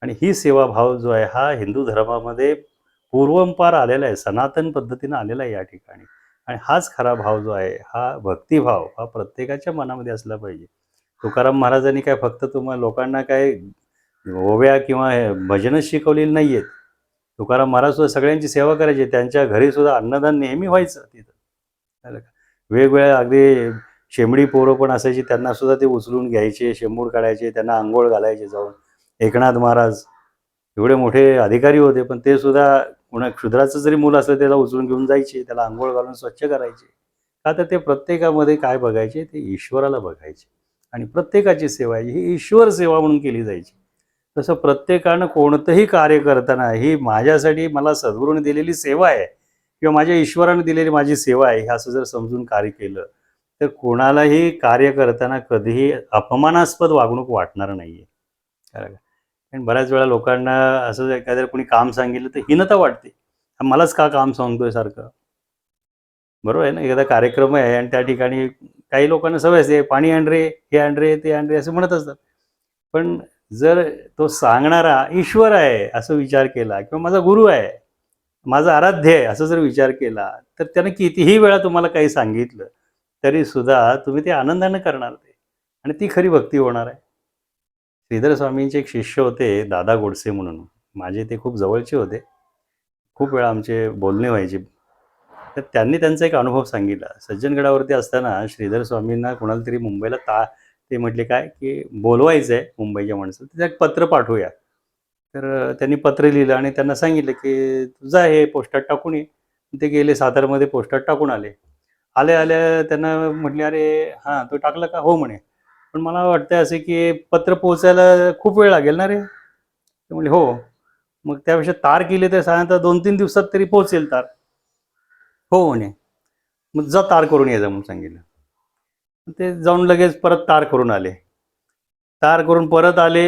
आणि ही सेवाभाव जो आहे, हा हिंदू धर्मामध्ये पूर्वंपार आलेला आहे, सनातन पद्धतीनं आलेला आहे या ठिकाणी. आणि हाच खरा भाव जो आहे, हा भक्तिभाव हा प्रत्येकाच्या मनामध्ये असला पाहिजे. तुकाराम महाराजांनी काय फक्त लोकांना काय ओव्या किंवा भजनच शिकवलेली नाही आहेत. तुकाराम महाराज सुद्धा सगळ्यांची सेवा करायचे. त्यांच्या घरी सुद्धा अन्नदान नेहमी व्हायचं तिथं. झालं का? वेगवेगळ्या अगदी शेंबडी पोरं पण असायची, त्यांना सुद्धा ते उचलून घ्यायचे, शेंबूड काढायचे, त्यांना अंघोळ घालायचे जाऊन. एकनाथ महाराज एवढे मोठे अधिकारी होते, पण ते सुद्धा कोणा क्षुद्राचं जरी मूल असलं त्याला उचलून घेऊन जायचे, त्याला अंघोळ घालून स्वच्छ करायचे. का तर ते प्रत्येकामध्ये काय बघायचे, ते ईश्वराला बघायचे आणि प्रत्येकाची सेवा ही ईश्वर सेवा म्हणून केली जायची. तसं प्रत्येकानं कोणतंही कार्य करताना ही माझ्यासाठी मला सद्गुरूने दिलेली सेवा आहे किंवा माझ्या ईश्वराने दिलेली माझी सेवा आहे, हे असं जर समजून कार्य केलं, तर कोणालाही कार्य करताना कधीही अपमानास्पद वागणूक वाटणार नाहीये. कारण कारण बऱ्याच वेळा लोकांना असं एखाद्या कोणी काम सांगितलं तर हीनता वाटते. हा मलाच का काम सांगतोय सारखं? बरोबर आहे ना? एखादा कार्यक्रम आहे आणि त्या ठिकाणी काही लोकांना सवय असते, "पाणी आण रे, हे आण रे, ते आण रे" असं म्हणत असतात. पण जर तो सांगणारा ईश्वर आहे असं विचार केला किंवा माझा गुरु आहे, माझा आराध्य आहे असं जर विचार केला, तर त्यानं कितीही वेळा तुम्हाला काही सांगितलं, तरीसुद्धा तुम्ही ते आनंदाने करणार ते आणि ती खरी भक्ती होणार आहे. श्रीधर स्वामींचे एक शिष्य होते दादा गोडसे म्हणून. माझे ते खूप जवळचे होते. खूप वेळा आमचे बोलणे व्हायचे. तर त्यांनी त्यांचा एक अनुभव सांगितला. सज्जनगडावरती असताना श्रीधर स्वामींना कोणाला तरी मुंबईला ते म्हटले काय, की बोलवायचं आहे मुंबईच्या माणसाला, तर एक पत्र पाठवूया. तर त्यांनी पत्र लिहिलं आणि त्यांना सांगितलं, की "तू जा हे पोस्टात टाकून ये." ते गेले सातारमध्ये पोस्टात टाकून आले. आल्या-आल्या त्यांना म्हटले, "अरे हां, तो टाकला का?" "हो" म्हणे. "पण मला वाटतंय असं, की पत्र पोहोचायला खूप वेळ लागेल ना रे?" ते म्हणले, "हो." "मग त्यापेक्षा तार केली तर साधारणतः 2-3 दिवसात तरी पोहोचेल तार." "हो" म्हणे. "मग जा तार करून ये जा" म्हणून सांगितलं. मग ते जाऊन लगेच परत तार करून आले. तार करून परत आले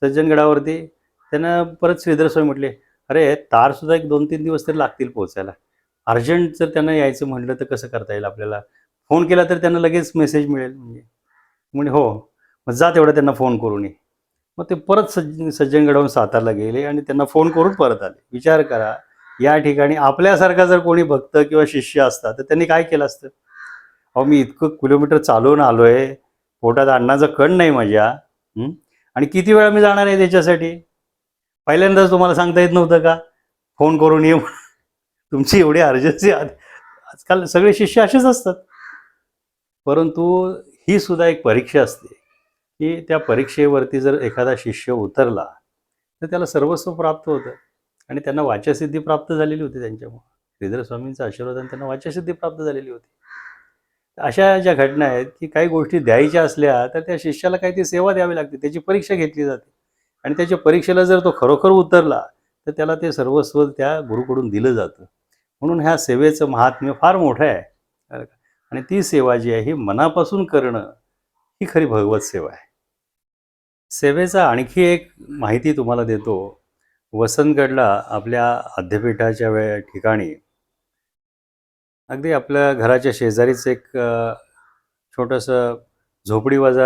सज्जनगडावरती. त्यांना परत श्रीधर स्वामी म्हटले, "अरे तारसुद्धा एक 2-3 दिवस तरी लागतील पोहोचायला. अर्जंट जर त्यांना यायचं म्हटलं तर कसं करता येईल आपल्याला? फोन केला तर त्यांना लगेच मेसेज मिळेल." म्हणजे म्हणे, "हो." "मग जा तेवढा त्यांना फोन करून ये." मग ते परत सज्जनगडावरून सातारला गेले आणि त्यांना फोन करून परत आले. विचार करा, या ठिकाणी आपल्यासारखा जर कोणी भक्त किंवा शिष्य असता, तर त्यांनी काय केलं असतं? अहो, मी इतकं किलोमीटर चालवून आलोय, पोटात अन्नाचा कण नाही माझ्या, हं, आणि किती वेळा मी जाणार आहे त्याच्यासाठी? पहिल्यांदाच तुम्हाला सांगता येत नव्हतं का? फोन करून ये म्हणून. तुमची एवढी अर्जन्सी आजकाल सगळे शिष्य असेच असतात. परंतु ही सुद्धा एक परीक्षा असते, की त्या परीक्षेवरती जर एखादा शिष्य उतरला, तर त्याला सर्वस्व प्राप्त होतं आणि त्यांना वाच्यासिद्धी प्राप्त झालेली होती त्यांच्यामुळं. श्रीधर स्वामींचा आशीर्वादाने त्यांना वाच्यासिद्धी प्राप्त झालेली होती. अशा ज्या घटना आहेत, की काही गोष्टी द्यायच्या असल्या, तर त्या शिष्याला काही ती सेवा द्यावी लागते. त्याची परीक्षा घेतली जाते आणि त्याच्या परीक्षेला जर तो खरोखर उतरला, तर त्याला ते सर्वस्व त्या गुरुकडून दिलं जातं. म्हणून ह्या सेवेचं महात्म्य फार मोठं आहे. बरं का? आणि ती सेवा जी आहे, ही मनापासून करणं, ही खरी भगवत सेवा आहे. सेवेचा आणखी एक माहिती तुम्हाला देतो. वसंतगडला आपल्या आद्यपीठाच्या ठिकाणी अगदी आपल्या घराच्या शेजारीच एक छोटंसं झोपडीवाजा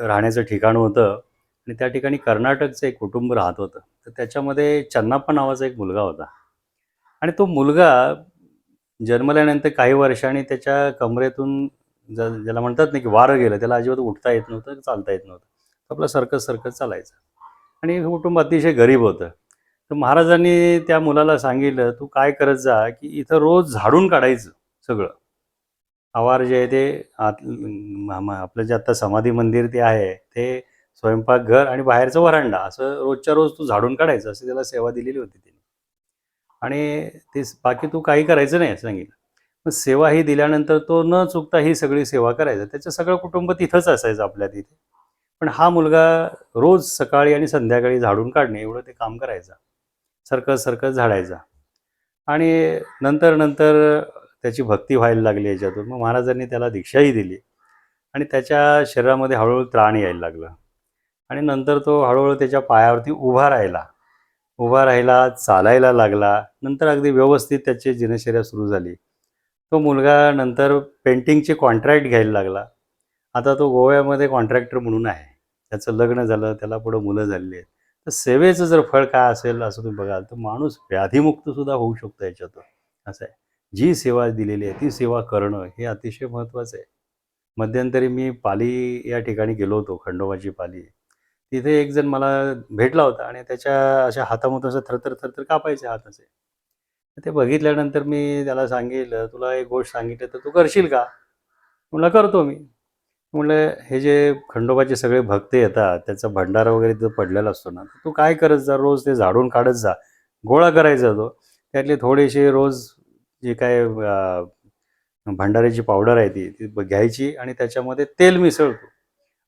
राहण्याचं ठिकाण होतं आणि त्या ठिकाणी कर्नाटकचं एक कुटुंब राहत होतं. तर त्याच्यामध्ये चन्नाप्पा नावाचा एक मुलगा होता आणि तो मुलगा जन्मल्यानंतर काही वर्षांनी त्याच्या कमरेतून ज्याला म्हणतात ना, की वारं गेलं. त्याला अजिबात उठता येत नव्हतं, चालता येत नव्हतं. तो आपला सरकत-सरकत चालायचा आणि हे कुटुंब अतिशय गरीब होतं. तर महाराजांनी त्या मुलाला सांगितलं, "तू काय करत जा, की इथं रोज झाडून काढायचं सगळं. आवार जे आहे ते आपलं जे आता समाधी मंदिर ते आहे, ते स्वयंपाकघर आणि बाहेरचं वरांडा असं रोजच्या रोज तू झाडून काढायचं." अशी त्याला सेवा दिलेली होती त्यांनी. आणि बाकी तू काही करायचं नाही असं सांगितलं. मग सेवा ही दिल्यानंतर तो न चुकता ही सगळी सेवा करायचा. त्याचं सगळं कुटुंब तिथंच असायचं आपल्या तिथे. पण हा मुलगा रोज सकाळी आणि संध्याकाळी झाडून काढणे एवढं ते काम करायचा. सरकत-सरकत झाडायचा. आणि नंतर त्याची भक्ती व्हायला लागली याच्यातून. मग महाराजांनी त्याला दीक्षाही दिली आणि त्याच्या शरीरामध्ये हळूहळू त्राण यायला लागलं आणि नंतर तो हळूहळू त्याच्या पायावरती उभा राहिला. उभा राहिला, चालायला लागला. नंतर अगदी व्यवस्थित त्याची दिनचर्या सुरू झाली. तो मुलगा नंतर पेंटिंगचे कॉन्ट्रॅक्ट घ्यायला लागला. आता तो गोव्यामध्ये कॉन्ट्रॅक्टर म्हणून आहे. त्याचं लग्न झालं, त्याला पुढं मुलं झालेली आहेत. तर सेवेचं जर फळ काय असेल असं तुम्ही बघाल, तर माणूस व्याधीमुक्तसुद्धा होऊ शकतो याच्यातून, असं आहे. जी सेवा दिलेली आहे, ती सेवा करणं हे अतिशय महत्त्वाचं आहे. मध्यंतरी मी पाली या ठिकाणी गेलो होतो, खंडोबाची पाली. तिथे एक जण मला भेटला होता आणि त्याच्या अशा हातामधून असं थरथर कापायचे हात असे. तर ते बघितल्यानंतर मी त्याला सांगितलं, "तुला एक गोष्ट सांगितली तर तू करशील का?" म्हणला, "करतो मी." म्हटलं हे जे खंडोबाचे सगळे भक्त येतात त्याचा भंडारा वगैरे जो पडलेला असतो ना, तू काय करत जा, रोज ते झाडून काढत जा, गोळा करायचा तो. त्यातले थोडेसे रोज जे काय भंडाऱ्याची पावडर आहे ती घ्यायची आणि त्याच्यामध्ये तेल मिसळतो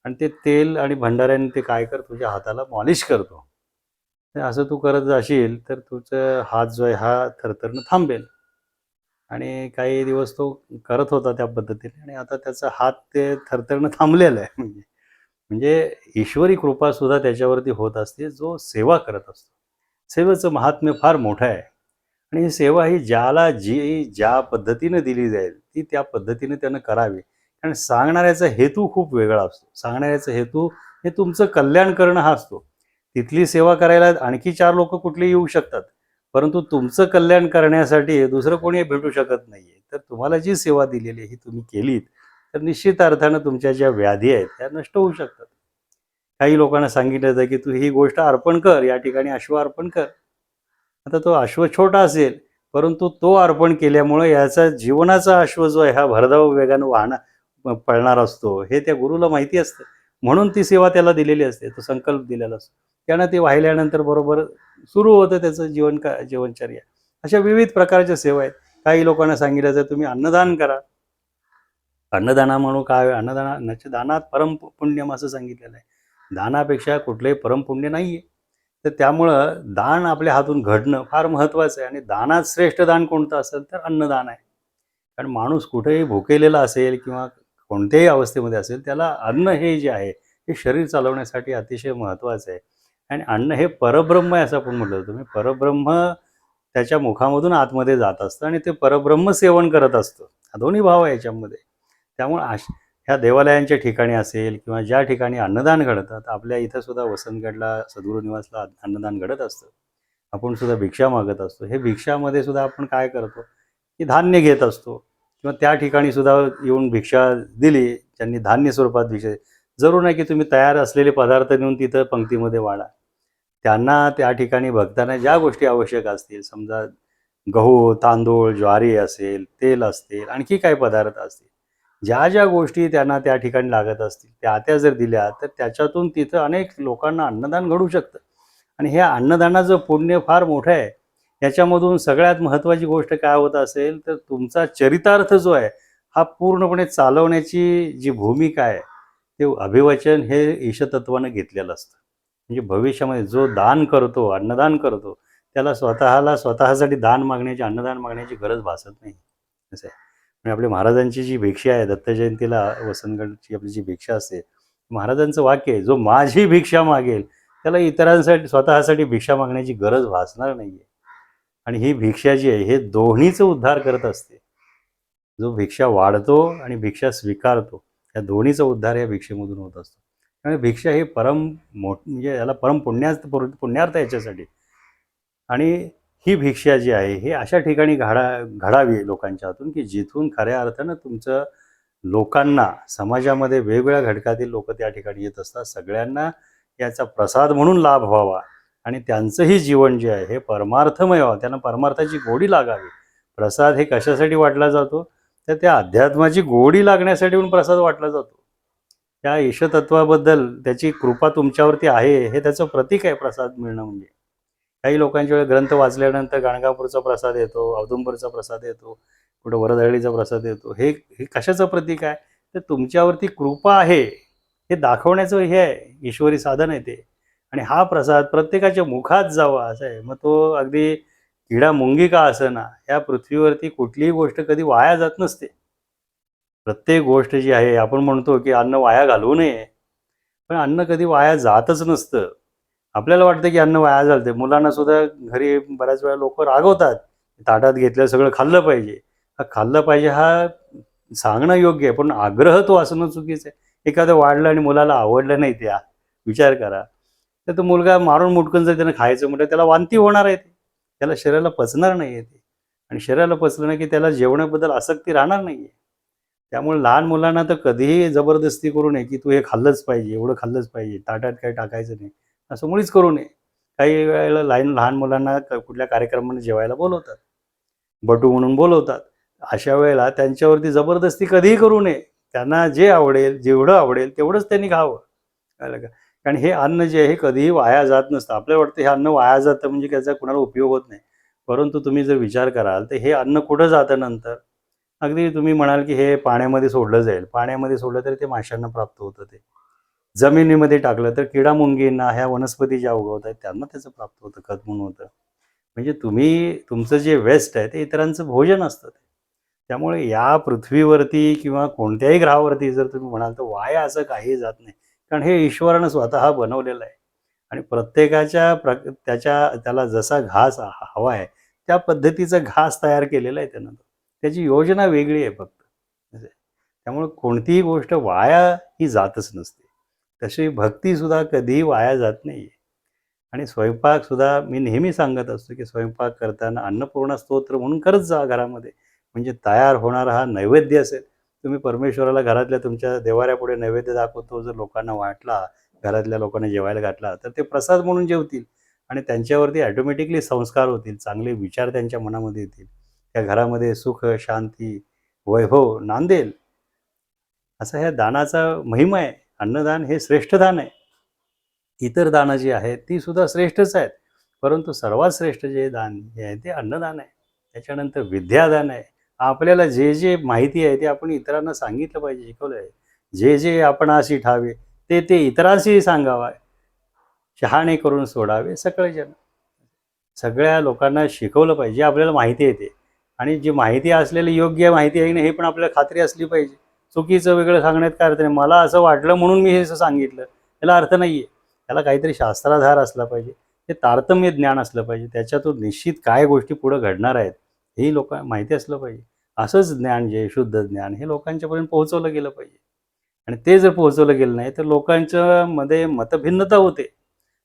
आणि ते तेल आणि भंडाऱ्याने ते काय कर, तुझ्या हाताला मॉलिश करतो. तर असं तू करत जाशील तर तुझा हात जो आहे हा थरथरणं थांबेल. आणि काही दिवस तो करत होता त्या पद्धतीने आणि आता त्याचा हात ते थरथरणं थांबलेलं आहे. म्हणजे म्हणजे ईश्वरी कृपा सुद्धा त्याच्यावरती होत असते, जो सेवा करत असतो. सेवेचं महात्म्य फार मोठं आहे आणि ही सेवा ही ज्याला जी ज्या पद्धतीनं दिली जाईल, ती त्या पद्धतीने त्यानं करावी. कारण सांगणाऱ्याचा हेतू खूप वेगळा असतो. सांगणाऱ्याचा हेतू हे तुमचं कल्याण करणं हा असतो. तिथली सेवा करायला आणखी 4 लोकं कुठली येऊ शकतात. परंतु तुमचं कल्याण करण्यासाठी दुसरं कोणी भेटू शकत नाहीये. तर तुम्हाला जी सेवा दिलेली आहे, ही तुम्ही केलीत, तर निश्चित अर्थानं तुमच्या ज्या व्याधी आहेत, त्या नष्ट होऊ शकतात. काही लोकांना सांगितलं जातं, की "तू ही गोष्ट अर्पण कर, या ठिकाणी अश्व अर्पण कर." आता तो अश्व छोटा असेल, परंतु तो अर्पण केल्यामुळे याचा जीवनाचा अश्व जो आहे, हा भरधाव वेगानं पळणार असतो, हे त्या गुरुला माहिती असतं. म्हणून ती सेवा त्याला दिलेली असते, तो संकल्प दिलेला असतो. त्यानं ते वाहिल्यानंतर बरोबर सुरू होतं त्याचं जीवनचर्या. अशा विविध प्रकारच्या सेवा आहेत. काही लोकांना सांगितलं जातं, तुम्ही अन्नदान करा. अन्नदाना म्हणून काय, अन्नदानाच्या दानात परमपुण्यम असं सांगितलेलं आहे. दानापेक्षा कुठलंही परमपुण्य नाहीये. तर त्यामुळं दान आपल्या हातून घडणं फार महत्त्वाचं आहे आणि दानात श्रेष्ठ दान कोणतं असेल तर अन्नदान आहे. कारण माणूस कुठेही भुकेलेला असेल किंवा कोणत्याही अवस्थेमध्ये असेल, त्याला अन्न हे जे आहे, हे शरीर चालवण्यासाठी अतिशय महत्त्वाचं आहे. आणि अन्न हे परब्रह्म आहे असं आपण म्हटलं जातं. म्हणजे परब्रह्म त्याच्या मुखामधून आतमध्ये जात असतं आणि ते परब्रह्म सेवन करत असतं. हा दोन्ही भाव आहे याच्यामध्ये. त्यामुळे ह्या देवालयांच्या ठिकाणी असेल किंवा ज्या ठिकाणी अन्नदान घडतात, आपल्या इथं सुद्धा वसंतगडला सद्गुरू निवासला अन्नदान घडत असतं. आपण सुद्धा भिक्षा मागत असतो. हे भिक्षामध्ये सुद्धा आपण काय करतो, की धान्य घेत असतो किंवा त्या ठिकाणी सुद्धा येऊन भिक्षा दिली, त्यांनी धान्य स्वरूपात भिक्षा जरूर नाही की तुम्ही तयार असलेले पदार्थ नेऊन तिथं पंक्तीमध्ये वाढा. त्यांना त्या ठिकाणी भक्तांना ज्या गोष्टी आवश्यक असतील, समजा गहू, तांदूळ, ज्वारी असेल, तेल असतील, आणखी काही पदार्थ असतील. ज्या गोष्टी त्यांना त्या ठिकाणी लागत असतील, त्या जर दिल्या, तर त्याच्यातून तिथं अनेक लोकांना अन्नदान घडू शकतं. आणि हे अन्नदानाचं पुण्य फार मोठं आहे. याच्यामधून सगळ्यात महत्त्वाची गोष्ट काय होत असेल, तर तुमचा चरितार्थ जो आहे, हा पूर्णपणे चालवण्याची जी भूमिका आहे, ते अभिवचन हे ईशतत्वानं घेतलेलं असतं. म्हणजे भविष्यामध्ये जो दान करतो, अन्नदान करतो, त्याला स्वतःसाठी दान मागण्याची, अन्नदान मागण्याची गरज भासत नाही. असं आहे. आणि आपल्या महाराजांची जी भिक्षा आहे, दत्त जयंतीला वसंतगडची आपली जी भिक्षा असते, महाराजांचं वाक्य आहे, "जो माझी भिक्षा मागेल, त्याला इतरांसाठी स्वतःसाठी भिक्षा मागण्याची गरज भासणार नाहीये." आणि ही भिक्षा जी आहे, हे दोन्हीचा उद्धार करत असते. जो भिक्षा वाढतो आणि भिक्षा स्वीकारतो, या दोन्हीचा उद्धार या भिक्षेमधून होत असतो. त्यामुळे भिक्षा ही म्हणजे याला पुण्यार्थ आहे याच्यासाठी. आणि ही भिक्षा जी आहे, ही अशा ठिकाणी घडावी लोकांच्या हातून, की जिथून खऱ्या अर्थानं तुमचं लोकांना, समाजामध्ये वेगवेगळ्या घटकातील लोकं त्या ठिकाणी येत असतात. सगळ्यांना याचा प्रसाद म्हणून लाभ व्हावा आणि त्यांचंही जीवन जे आहे, हे परमार्थमय व्हावं. त्यांना परमार्थाची गोडी लागावी. प्रसाद हे कशासाठी वाटला जातो? तर त्या अध्यात्माची गोडी लागण्यासाठी म्हणून प्रसाद वाटला जातो. त्या ईशतत्वाबद्दल त्याची कृपा तुमच्यावरती आहे, हे त्याचं प्रतीक आहे प्रसाद मिळणं म्हणजे. काही लोकांच्या वेळेस ग्रंथ वाचल्यानंतर गाणगापूरचा प्रसाद येतो, औदुंबरचा प्रसाद येतो, कुठं वरदहळ्ळीचा प्रसाद येतो. हे हे कशाचं प्रतीक आहे? तर तुमच्यावरती कृपा आहे, हे दाखवण्याचं हे आहे, ईश्वरी साधन आहे ते. आणि हा प्रसाद प्रत्येकाच्या मुखात जावा असं आहे. मग तो अगदी किडा मुंगी का असेना, या पृथ्वीवरती कुठलीही गोष्ट कधी वाया जात नसते. प्रत्येक गोष्ट जी आहे, आपण म्हणतो की अन्न वाया घालवू नये, पण अन्न कधी वाया जातच नसतं. आपल्याला वाटतं की अन्न वाया जातं. मुलांना सुद्धा घरी बऱ्याच वेळा लोकं रागवतात. ताटात घेतलेलं सगळं खाल्लं पाहिजे. खाल्लं पाहिजे हा सांगणं योग्य आहे, पण आग्रह तो असणं चुकीचं आहे. एखादं वाढलं आणि मुलाला आवडलं नाही ते, विचार करा. तर तो मुलगा मारून मुटकून जर त्यानं खायचं म्हटलं, त्याला वांती होणार आहे ते. त्याला शरीराला पचणार नाही आहे ते. आणि शरीराला पचलं नाही की त्याला जेवणाबद्दल आसक्ती राहणार नाही आहे. त्यामुळे लहान मुलांना तर कधीही जबरदस्ती करू नये, की तू हे खाल्लंच पाहिजे, एवढं खाल्लंच पाहिजे, ताटात काही टाकायचं नाही. असं मुळीच करू नये. काही वेळेला लहान मुलांना कुठल्या कार्यक्रमामध्ये जेवायला बोलवतात. बटू म्हणून बोलवतात. अशा वेळेला त्यांच्यावरती जबरदस्ती कधीही करू नये. त्यांना जे आवडेल, जेवढं आवडेल तेवढंच त्यांनी खावं. कळलं का? कारण हे अन्न जे आहे हे कधीही वाया जात नसतं. आपल्याला वाटतं हे अन्न वाया जातं म्हणजे त्याचा कुणाला उपयोग होत नाही. परंतु तुम्ही जर विचार कराल, तर हे अन्न कुठं जातं नंतर? अगदी तुम्ही म्हणाल, की हे पाण्यामध्ये सोडलं जाईल. पाण्यामध्ये सोडलं तरी ते माशांना प्राप्त होतं ते. जमिनीमध्ये टाकलं तर किडामुंगींना, ह्या वनस्पती ज्या उगवत आहेत त्यांना त्याचं प्राप्त होतं, खत म्हणून होतं. म्हणजे तुम्ही तुमचं जे वेस्ट आहे ते इतरांचं भोजन असतं ते. त्यामुळे या पृथ्वीवरती किंवा कोणत्याही ग्रहावरती जर तुम्ही म्हणाल तर वाया असं काही जात नाही. कारण हे ईश्वरानं स्वतः बनवलेलं आहे आणि प्रत्येकाच्या त्याला जसा घास हवा आहे त्या पद्धतीचा घास तयार केलेला आहे त्यानं. त्याची योजना वेगळी आहे फक्त. असं आहे. त्यामुळे कोणतीही गोष्ट वाया ही जातच नसते. तशी भक्तीसुद्धा कधीही वाया जात नाही. आणि स्वयंपाकसुद्धा मी नेहमी सांगत असतो, की स्वयंपाक करताना अन्नपूर्णा स्तोत्र म्हणून करत जा घरामध्ये. म्हणजे तयार होणारा हा नैवेद्य असेल. तुम्ही परमेश्वराला घरातल्या तुमच्या देव्हाऱ्यापुढे नैवेद्य दाखवतो, जर लोकांना वाटला, घरातल्या लोकांना जेवायला घातला, तर ते प्रसाद म्हणून जेवतील आणि त्यांच्यावरती ऑटोमॅटिकली संस्कार होतील. चांगले विचार त्यांच्या मनामध्ये येतील. त्या घरामध्ये सुख, शांती, वैभव नांदेल. असा ह्या दानाचा महिमा आहे. अन्नदान हे श्रेष्ठ दान आहे. इतर दानं जी आहेत ती सुद्धा श्रेष्ठच आहेत. परंतु सर्वात श्रेष्ठ जे दान जे आहे ते अन्नदान आहे. त्याच्यानंतर विद्यादान आहे. आपल्याला जे माहिती आहे ते आपण इतरांना सांगितलं पाहिजे, शिकवलं आहे. जे आपणासी ठावे ते इतरांशीही सांगावा. शहाणे करून सोडावे सकळ जन. सगळ्या लोकांना शिकवलं पाहिजे. जे आपल्याला माहिती आहे ते. आणि जी माहिती असलेली योग्य माहिती आहे ना, हे पण आपल्याला खात्री असली पाहिजे. चुकीचं वेगळं सांगण्यात काय अर्थ नाही. मला असं वाटलं म्हणून मी हे असं सांगितलं. याला अर्थ नाही आहे. त्याला काहीतरी शास्त्राधार असला पाहिजे. ते तारतम्य ज्ञान असलं पाहिजे. त्याच्यातून निश्चित काय गोष्टी पुढे घडणार आहेत, हेही लोकांना माहिती असलं पाहिजे. असंच ज्ञान जे शुद्ध ज्ञान हे लोकांच्यापर्यंत पोहोचवलं गेलं पाहिजे. आणि ते जर पोहोचवलं गेलं नाही, तर लोकांच्या मध्ये मतभिन्नता होते.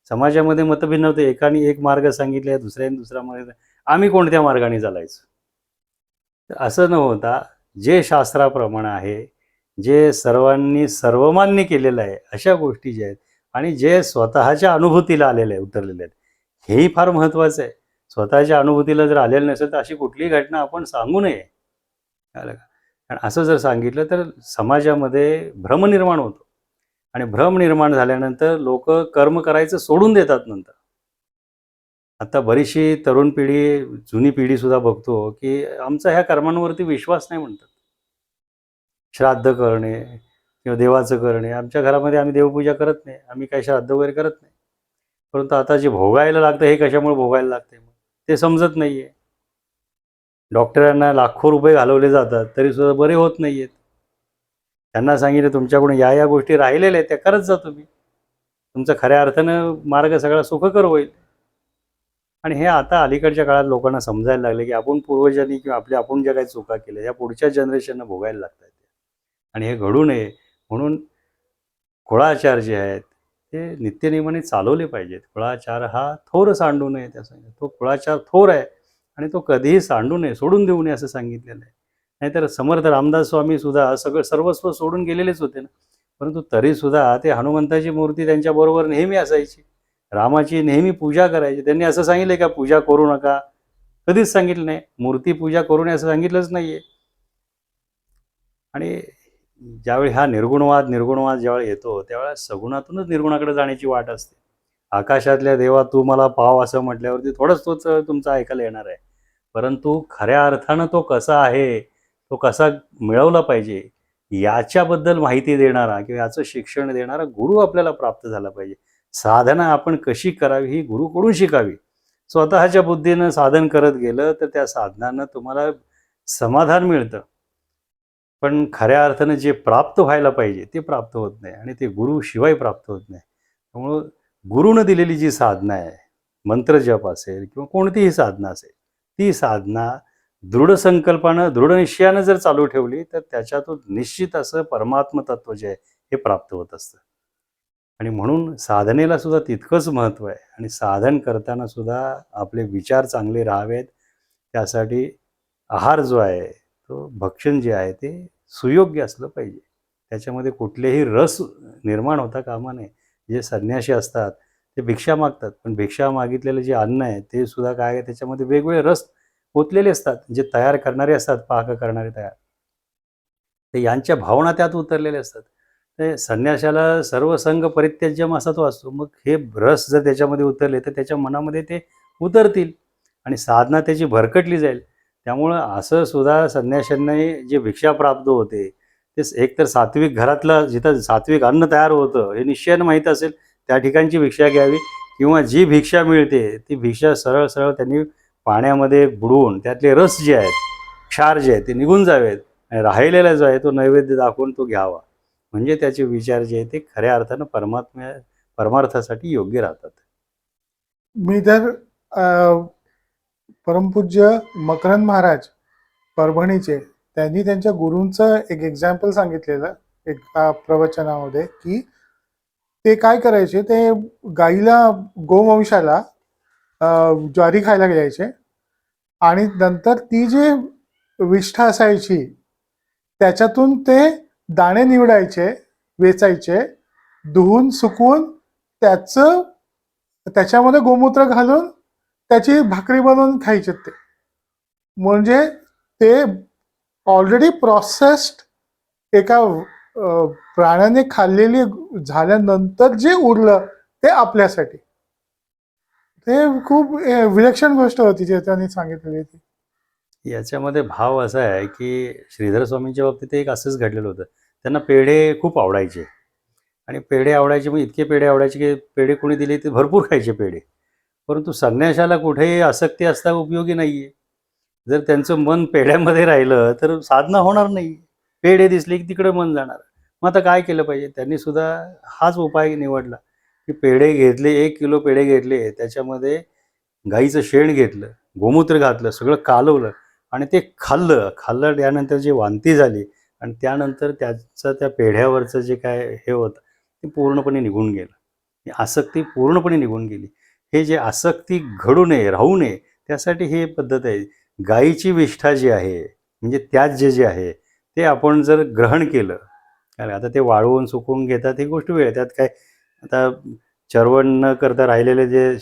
समाजामध्ये मतभिन्न होते. एकाने एक मार्ग सांगितला, दुसऱ्याने दुसरा मार्ग. आम्ही कोणत्या मार्गाने चालायचं? तर असं न होता जे शास्त्राप्रमाणे आहे, जे सर्वांनी सर्वमान्य केलेलं आहे, अशा गोष्टी ज्या आहेत आणि जे स्वतःच्या अनुभूतीला आलेले आहे, उतरलेले आहेत, हेही फार महत्त्वाचं आहे. स्वतःच्या अनुभूतीला जर आलेलं नसेल, तर अशी कुठलीही घटना आपण सांगू नये. कळलं का? कारण असं जर सांगितलं, तर समाजामध्ये भ्रम निर्माण होतो आणि भ्रम निर्माण झाल्यानंतर लोकं कर्म करायचं सोडून देतात नंतर. आता बरीचशी तरुण पिढी, जुनी पिढीसुद्धा बघतो, की आमचा ह्या कर्मांवरती विश्वास नाही म्हणतात. श्राद्ध करणे किंवा देवाचं करणे. आमच्या घरामध्ये आम्ही देवपूजा करत नाही. आम्ही काही श्राद्ध वगैरे करत नाही. परंतु आता जे भोगायला लागतं हे कशामुळे भोगायला लागतंय मग? ते समजत नाहीये. डॉक्टरांना लाखो रुपये घालवले जातात, तरीसुद्धा बरे होत नाहीयेत. त्यांना सांगितलं तुमच्याकडून या गोष्टी राहिलेल्या आहेत त्या करत जा तुम्ही. तुमचा खऱ्या अर्थानं मार्ग सगळा सुखकर होईल. आणि हे आता अलीकडच्या काळात लोकांना समजायला लागले, की आपण पूर्वजांनी किंवा आपण ज्या काही चुका केल्या, या पुढच्या जनरेशनला भोगायला लागतायत. आणि हे घडू नये म्हणून कुळाचार जे आहेत, ते नित्यनेमाने चालवले पाहिजेत. कुळाचार हा थोर सांडू नये त्याचा. तो कुळाचार थोर आहे आणि तो कधीही सांडू नये, सोडून देऊ नये असं सांगितलेलं आहे. नाहीतर समर्थ रामदास स्वामीसुद्धा सगळं सर्वस्व सोडून गेलेलेच होते ना. परंतु तरीसुद्धा ते हनुमंताची मूर्ती त्यांच्याबरोबर नेहमी असायची. रामाची नेहमी पूजा करायची. त्यांनी असं सांगितलं का पूजा करू नका? कधीच सांगितलं नाही. मूर्ती पूजा करू नये असं सांगितलंच नाहीये. आणि ज्यावेळी हा निर्गुणवाद ज्यावेळी येतो, त्यावेळेला सगुणातूनच निर्गुणाकडे जाण्याची वाट असते. आकाशातल्या देवा तू मला पाव असं म्हटल्यावरती थोडंच तोच तुमचं ऐकायला येणार आहे. परंतु खऱ्या अर्थानं तो कसा आहे, तो कसा मिळवला पाहिजे, याच्याबद्दल माहिती देणारा किंवा याचं शिक्षण देणारा गुरु आपल्याला प्राप्त झाला पाहिजे. साधना आपण कशी करावी ही गुरुकडून शिकावी. स्वतःच्या बुद्धीनं साधन करत गेलं, तर त्या साधनानं तुम्हाला समाधान मिळतं. पण खऱ्या अर्थानं जे प्राप्त व्हायला पाहिजे ते प्राप्त होत नाही आणि ते गुरुशिवाय प्राप्त होत नाही. त्यामुळं गुरूनं दिलेली जी साधना आहे, मंत्रजप असेल किंवा कोणतीही साधना असेल, ती साधना दृढ संकल्पानं, दृढ निश्चयानं जर चालू ठेवली, तर त्याच्यातून निश्चित असं परमात्म तत्व जे आहे, हे प्राप्त होत असतं. आणि म्हणून साधनेला सुद्धा तितकंच महत्त्व आहे आणि साधन करताना सुद्धा आपले विचार चांगले राहावेत. त्यासाठी आहार जो आहे, तो भक्षण जे आहे ते सुयोग्य असलं पाहिजे. त्याच्यामध्ये कुठलेही रस निर्माण होता कामा नये. जे संन्यासी असतात ते भिक्षा मागतात, पण भिक्षा मागितलेलं जे अन्न आहे ते सुद्धा काय आहे, त्याच्यामध्ये वेगवेगळे रस ओतलेले असतात. जे तयार करणारे असतात, पाक करणारे तयार. तर यांच्या भावना त्यात उतरलेल्या असतात. ते संन्याशाला सर्व संग परित्यज्यम असा तो असतो. मग हे रस जर त्याच्यामध्ये उतरले तर त्याच्या मनामध्ये ते उतरतील आणि साधना त्याची भरकटली जाईल. त्यामुळं असं सुद्धा संन्याशांनी जे भिक्षा प्राप्त होते, ते एकतर सात्विक घरातलं जिथं सात्विक अन्न तयार होतं हे निश्चयानं माहीत असेल, त्या ठिकाणची भिक्षा घ्यावी किंवा जी भिक्षा मिळते ती भिक्षा सरळ सरळ त्यांनी पाण्यामध्ये बुडवून त्यातले रस जे आहेत, क्षार जे आहेत ते निघून जावेत आणि राहिलेला जो आहे तो नैवेद्य दाखवून तो घ्यावा. म्हणजे त्याचे विचार जे आहेत ते खऱ्या अर्थानं परमार्थासाठी योग्य राहतात. मी तर परमपूज्य मकरंद महाराज परभणीचे, त्यांनी त्यांच्या गुरूंचं एक एक्झाम्पल सांगितलेलं एका प्रवचनामध्ये, की ते काय करायचे, ते गाईला, गोवंशाला ज्वारी खायला द्यायचे आणि नंतर ती जी विष्ठा असायची त्याच्यातून ते दाणे निवडायचे, वेचायचे, धुवून सुकवून त्याच्यामध्ये गोमूत्र घालून त्याची भाकरी बनवून खायचे. ते म्हणजे ते ऑलरेडी प्रोसेस्ड एका प्राण्याने खाल्लेली झाल्यानंतर जे उरलं ते आपल्यासाठी. ते खूप विलक्षण गोष्ट होती जे त्यांनी सांगितलेली ती. याच्यामध्ये भाव असा आहे की श्रीधर स्वामींच्या बाबतीत एक असंच घडलेलं होतं. त्यांना पेढे खूप आवडायचे आणि पेढे आवडायचे, मग इतके पेढे आवडायचे की पेढे कोणी दिले ते भरपूर खायचे पेढे. परंतु संन्याशाला कुठेही आसक्ती असता उपयोगी नाही आहे. जर त्यांचं मन पेढ्यामध्ये राहिलं तर साधना होणार नाही. पेढे दिसले की तिकडं मन जाणार. मग आता काय केलं पाहिजे? त्यांनी सुद्धा हाच उपाय निवडला की पेढे घेतले, 1 किलो पेढे घेतले, त्याच्यामध्ये गाईचं शेण घेतलं, गोमूत्र घातलं, सगळं कालवलं आणि ते खाल्लं. खाल्लं त्यानंतर जी वांती झाली आणि त्यानंतर त्याचं त्या पेढ्यावरचं जे काय हे होतं ते पूर्णपणे निघून गेलं. ही आसक्ती पूर्णपणे निघून गेली. हे जे आसक्ती घडू नये, राहू नये, त्यासाठी ही पद्धत आहे. गाईची विष्ठा जी आहे, म्हणजे त्यात जे आहे ते आपण जर ग्रहण केलं, कारण आता ते वाळवून सुकवून घेतात ही गोष्ट वेगळी आहे. त्यात काय आता चरवण न करता राहिलेले जे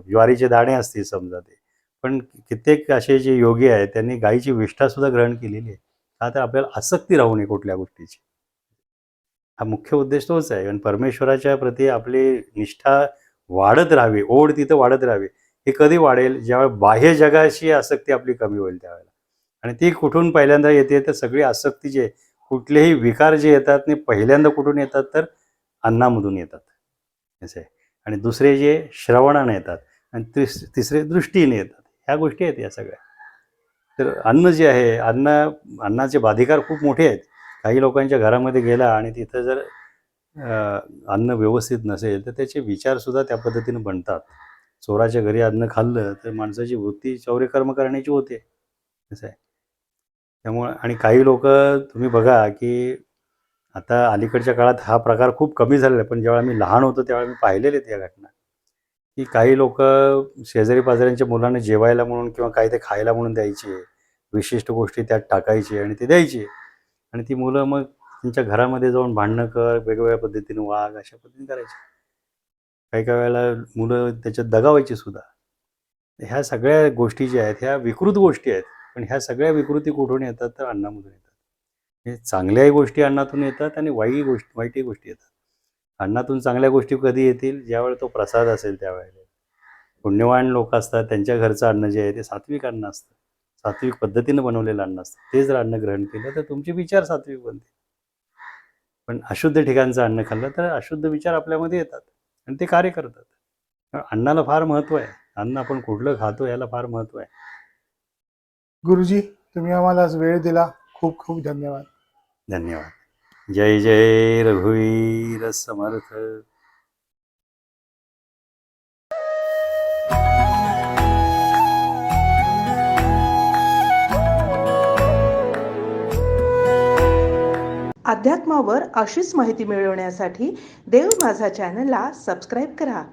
ज्वारीचे दाणे असतील समजा ते, पण कित्येक असे जे योगी आहेत त्यांनी गाईची विष्ठासुद्धा ग्रहण केलेली आहे. का तर आपल्याला आसक्ती राहू नये कुठल्या गोष्टीची. हा मुख्य उद्देश तोच आहे आणि परमेश्वराच्या प्रती आपली निष्ठा वाढत राहावी, ओढ तिथं वाढत राहावी. हे कधी वाढेल? ज्यावेळेला बाह्य जगाशी आसक्ती आपली कमी होईल त्यावेळेला. आणि ती कुठून पहिल्यांदा येते तर सगळी आसक्ती जी आहे, कुठलेही विकार जे येतात ते पहिल्यांदा कुठून येतात तर अन्नामधून येतात. असं आहे. आणि दुसरे जे श्रवणाने येतात आणि तिसरे दृष्टीने येतात. ह्या गोष्टी आहेत या सगळ्या. तर अन्न जे आहे, अन्नाचे बाधिकार खूप मोठे आहेत. काही लोकांच्या घरामध्ये गेला आणि तिथं जर अन्न व्यवस्थित नसेल तर त्याचे विचारसुद्धा त्या पद्धतीनं बनतात. चोराच्या घरी अन्न खाल्लं तर माणसाची वृत्ती चौरेकर्म करण्याची होते. असं आहे. त्यामुळं आणि काही लोकं तुम्ही बघा की आता अलीकडच्या काळात हा प्रकार खूप कमी झालेला आहे. पण जेव्हा आम्ही लहान होतो तेव्हा मी पाहिलेल्या आहेत या घटना, की काही लोकं शेजारी-पाजाऱ्यांच्या मुलांना जेवायला म्हणून किंवा काही ते खायला म्हणून द्यायचे. विशिष्ट गोष्टी त्यात टाकायचे आणि ते द्यायचे. आणि ती मुलं मग त्यांच्या घरामध्ये जाऊन भांडणं कर, वेगवेगळ्या पद्धतीने वाग, अशा पद्धतीने करायचे. काही-काही वेळेला मुलं त्याच्यात दगावायची सुद्धा. ह्या सगळ्या गोष्टी ज्या आहेत, ह्या विकृत गोष्टी आहेत. पण ह्या सगळ्या विकृती कुठून येतात? तर अन्नामधून येतात. हे चांगल्याही गोष्टी अन्नातून येतात आणि वाईटही गोष्टी येतात. अन्नातून चांगल्या गोष्टी कधी येतील? ज्यावेळेला तो प्रसाद असेल त्यावेळेला. पुण्यवान लोक असतात त्यांच्या घरचं अन्न जे आहे ते सात्विक अन्न असतं. सात्विक पद्धतीनं बनवलेलं अन्न असतं. ते जर अन्न ग्रहण केलं तर तुमचे विचार सात्विक बनतील. पण अशुद्ध ठिकाणचं अन्न खाल्लं तर अशुद्ध विचार आपल्यामध्ये येतात आणि ते कार्य करतात. अन्नाला फार महत्त्व आहे. अन्न आपण कुठलं खातो याला फार महत्त्व आहे. गुरुजी, तुम्ही आम्हाला आज वेळ दिला. खूप खूप धन्यवाद. धन्यवाद. जय जय रघुवीर समर्थ. अध्यात्मावर अशीच माहिती मिळवण्यासाठी देव माझा चॅनलला सबस्क्राईब करा.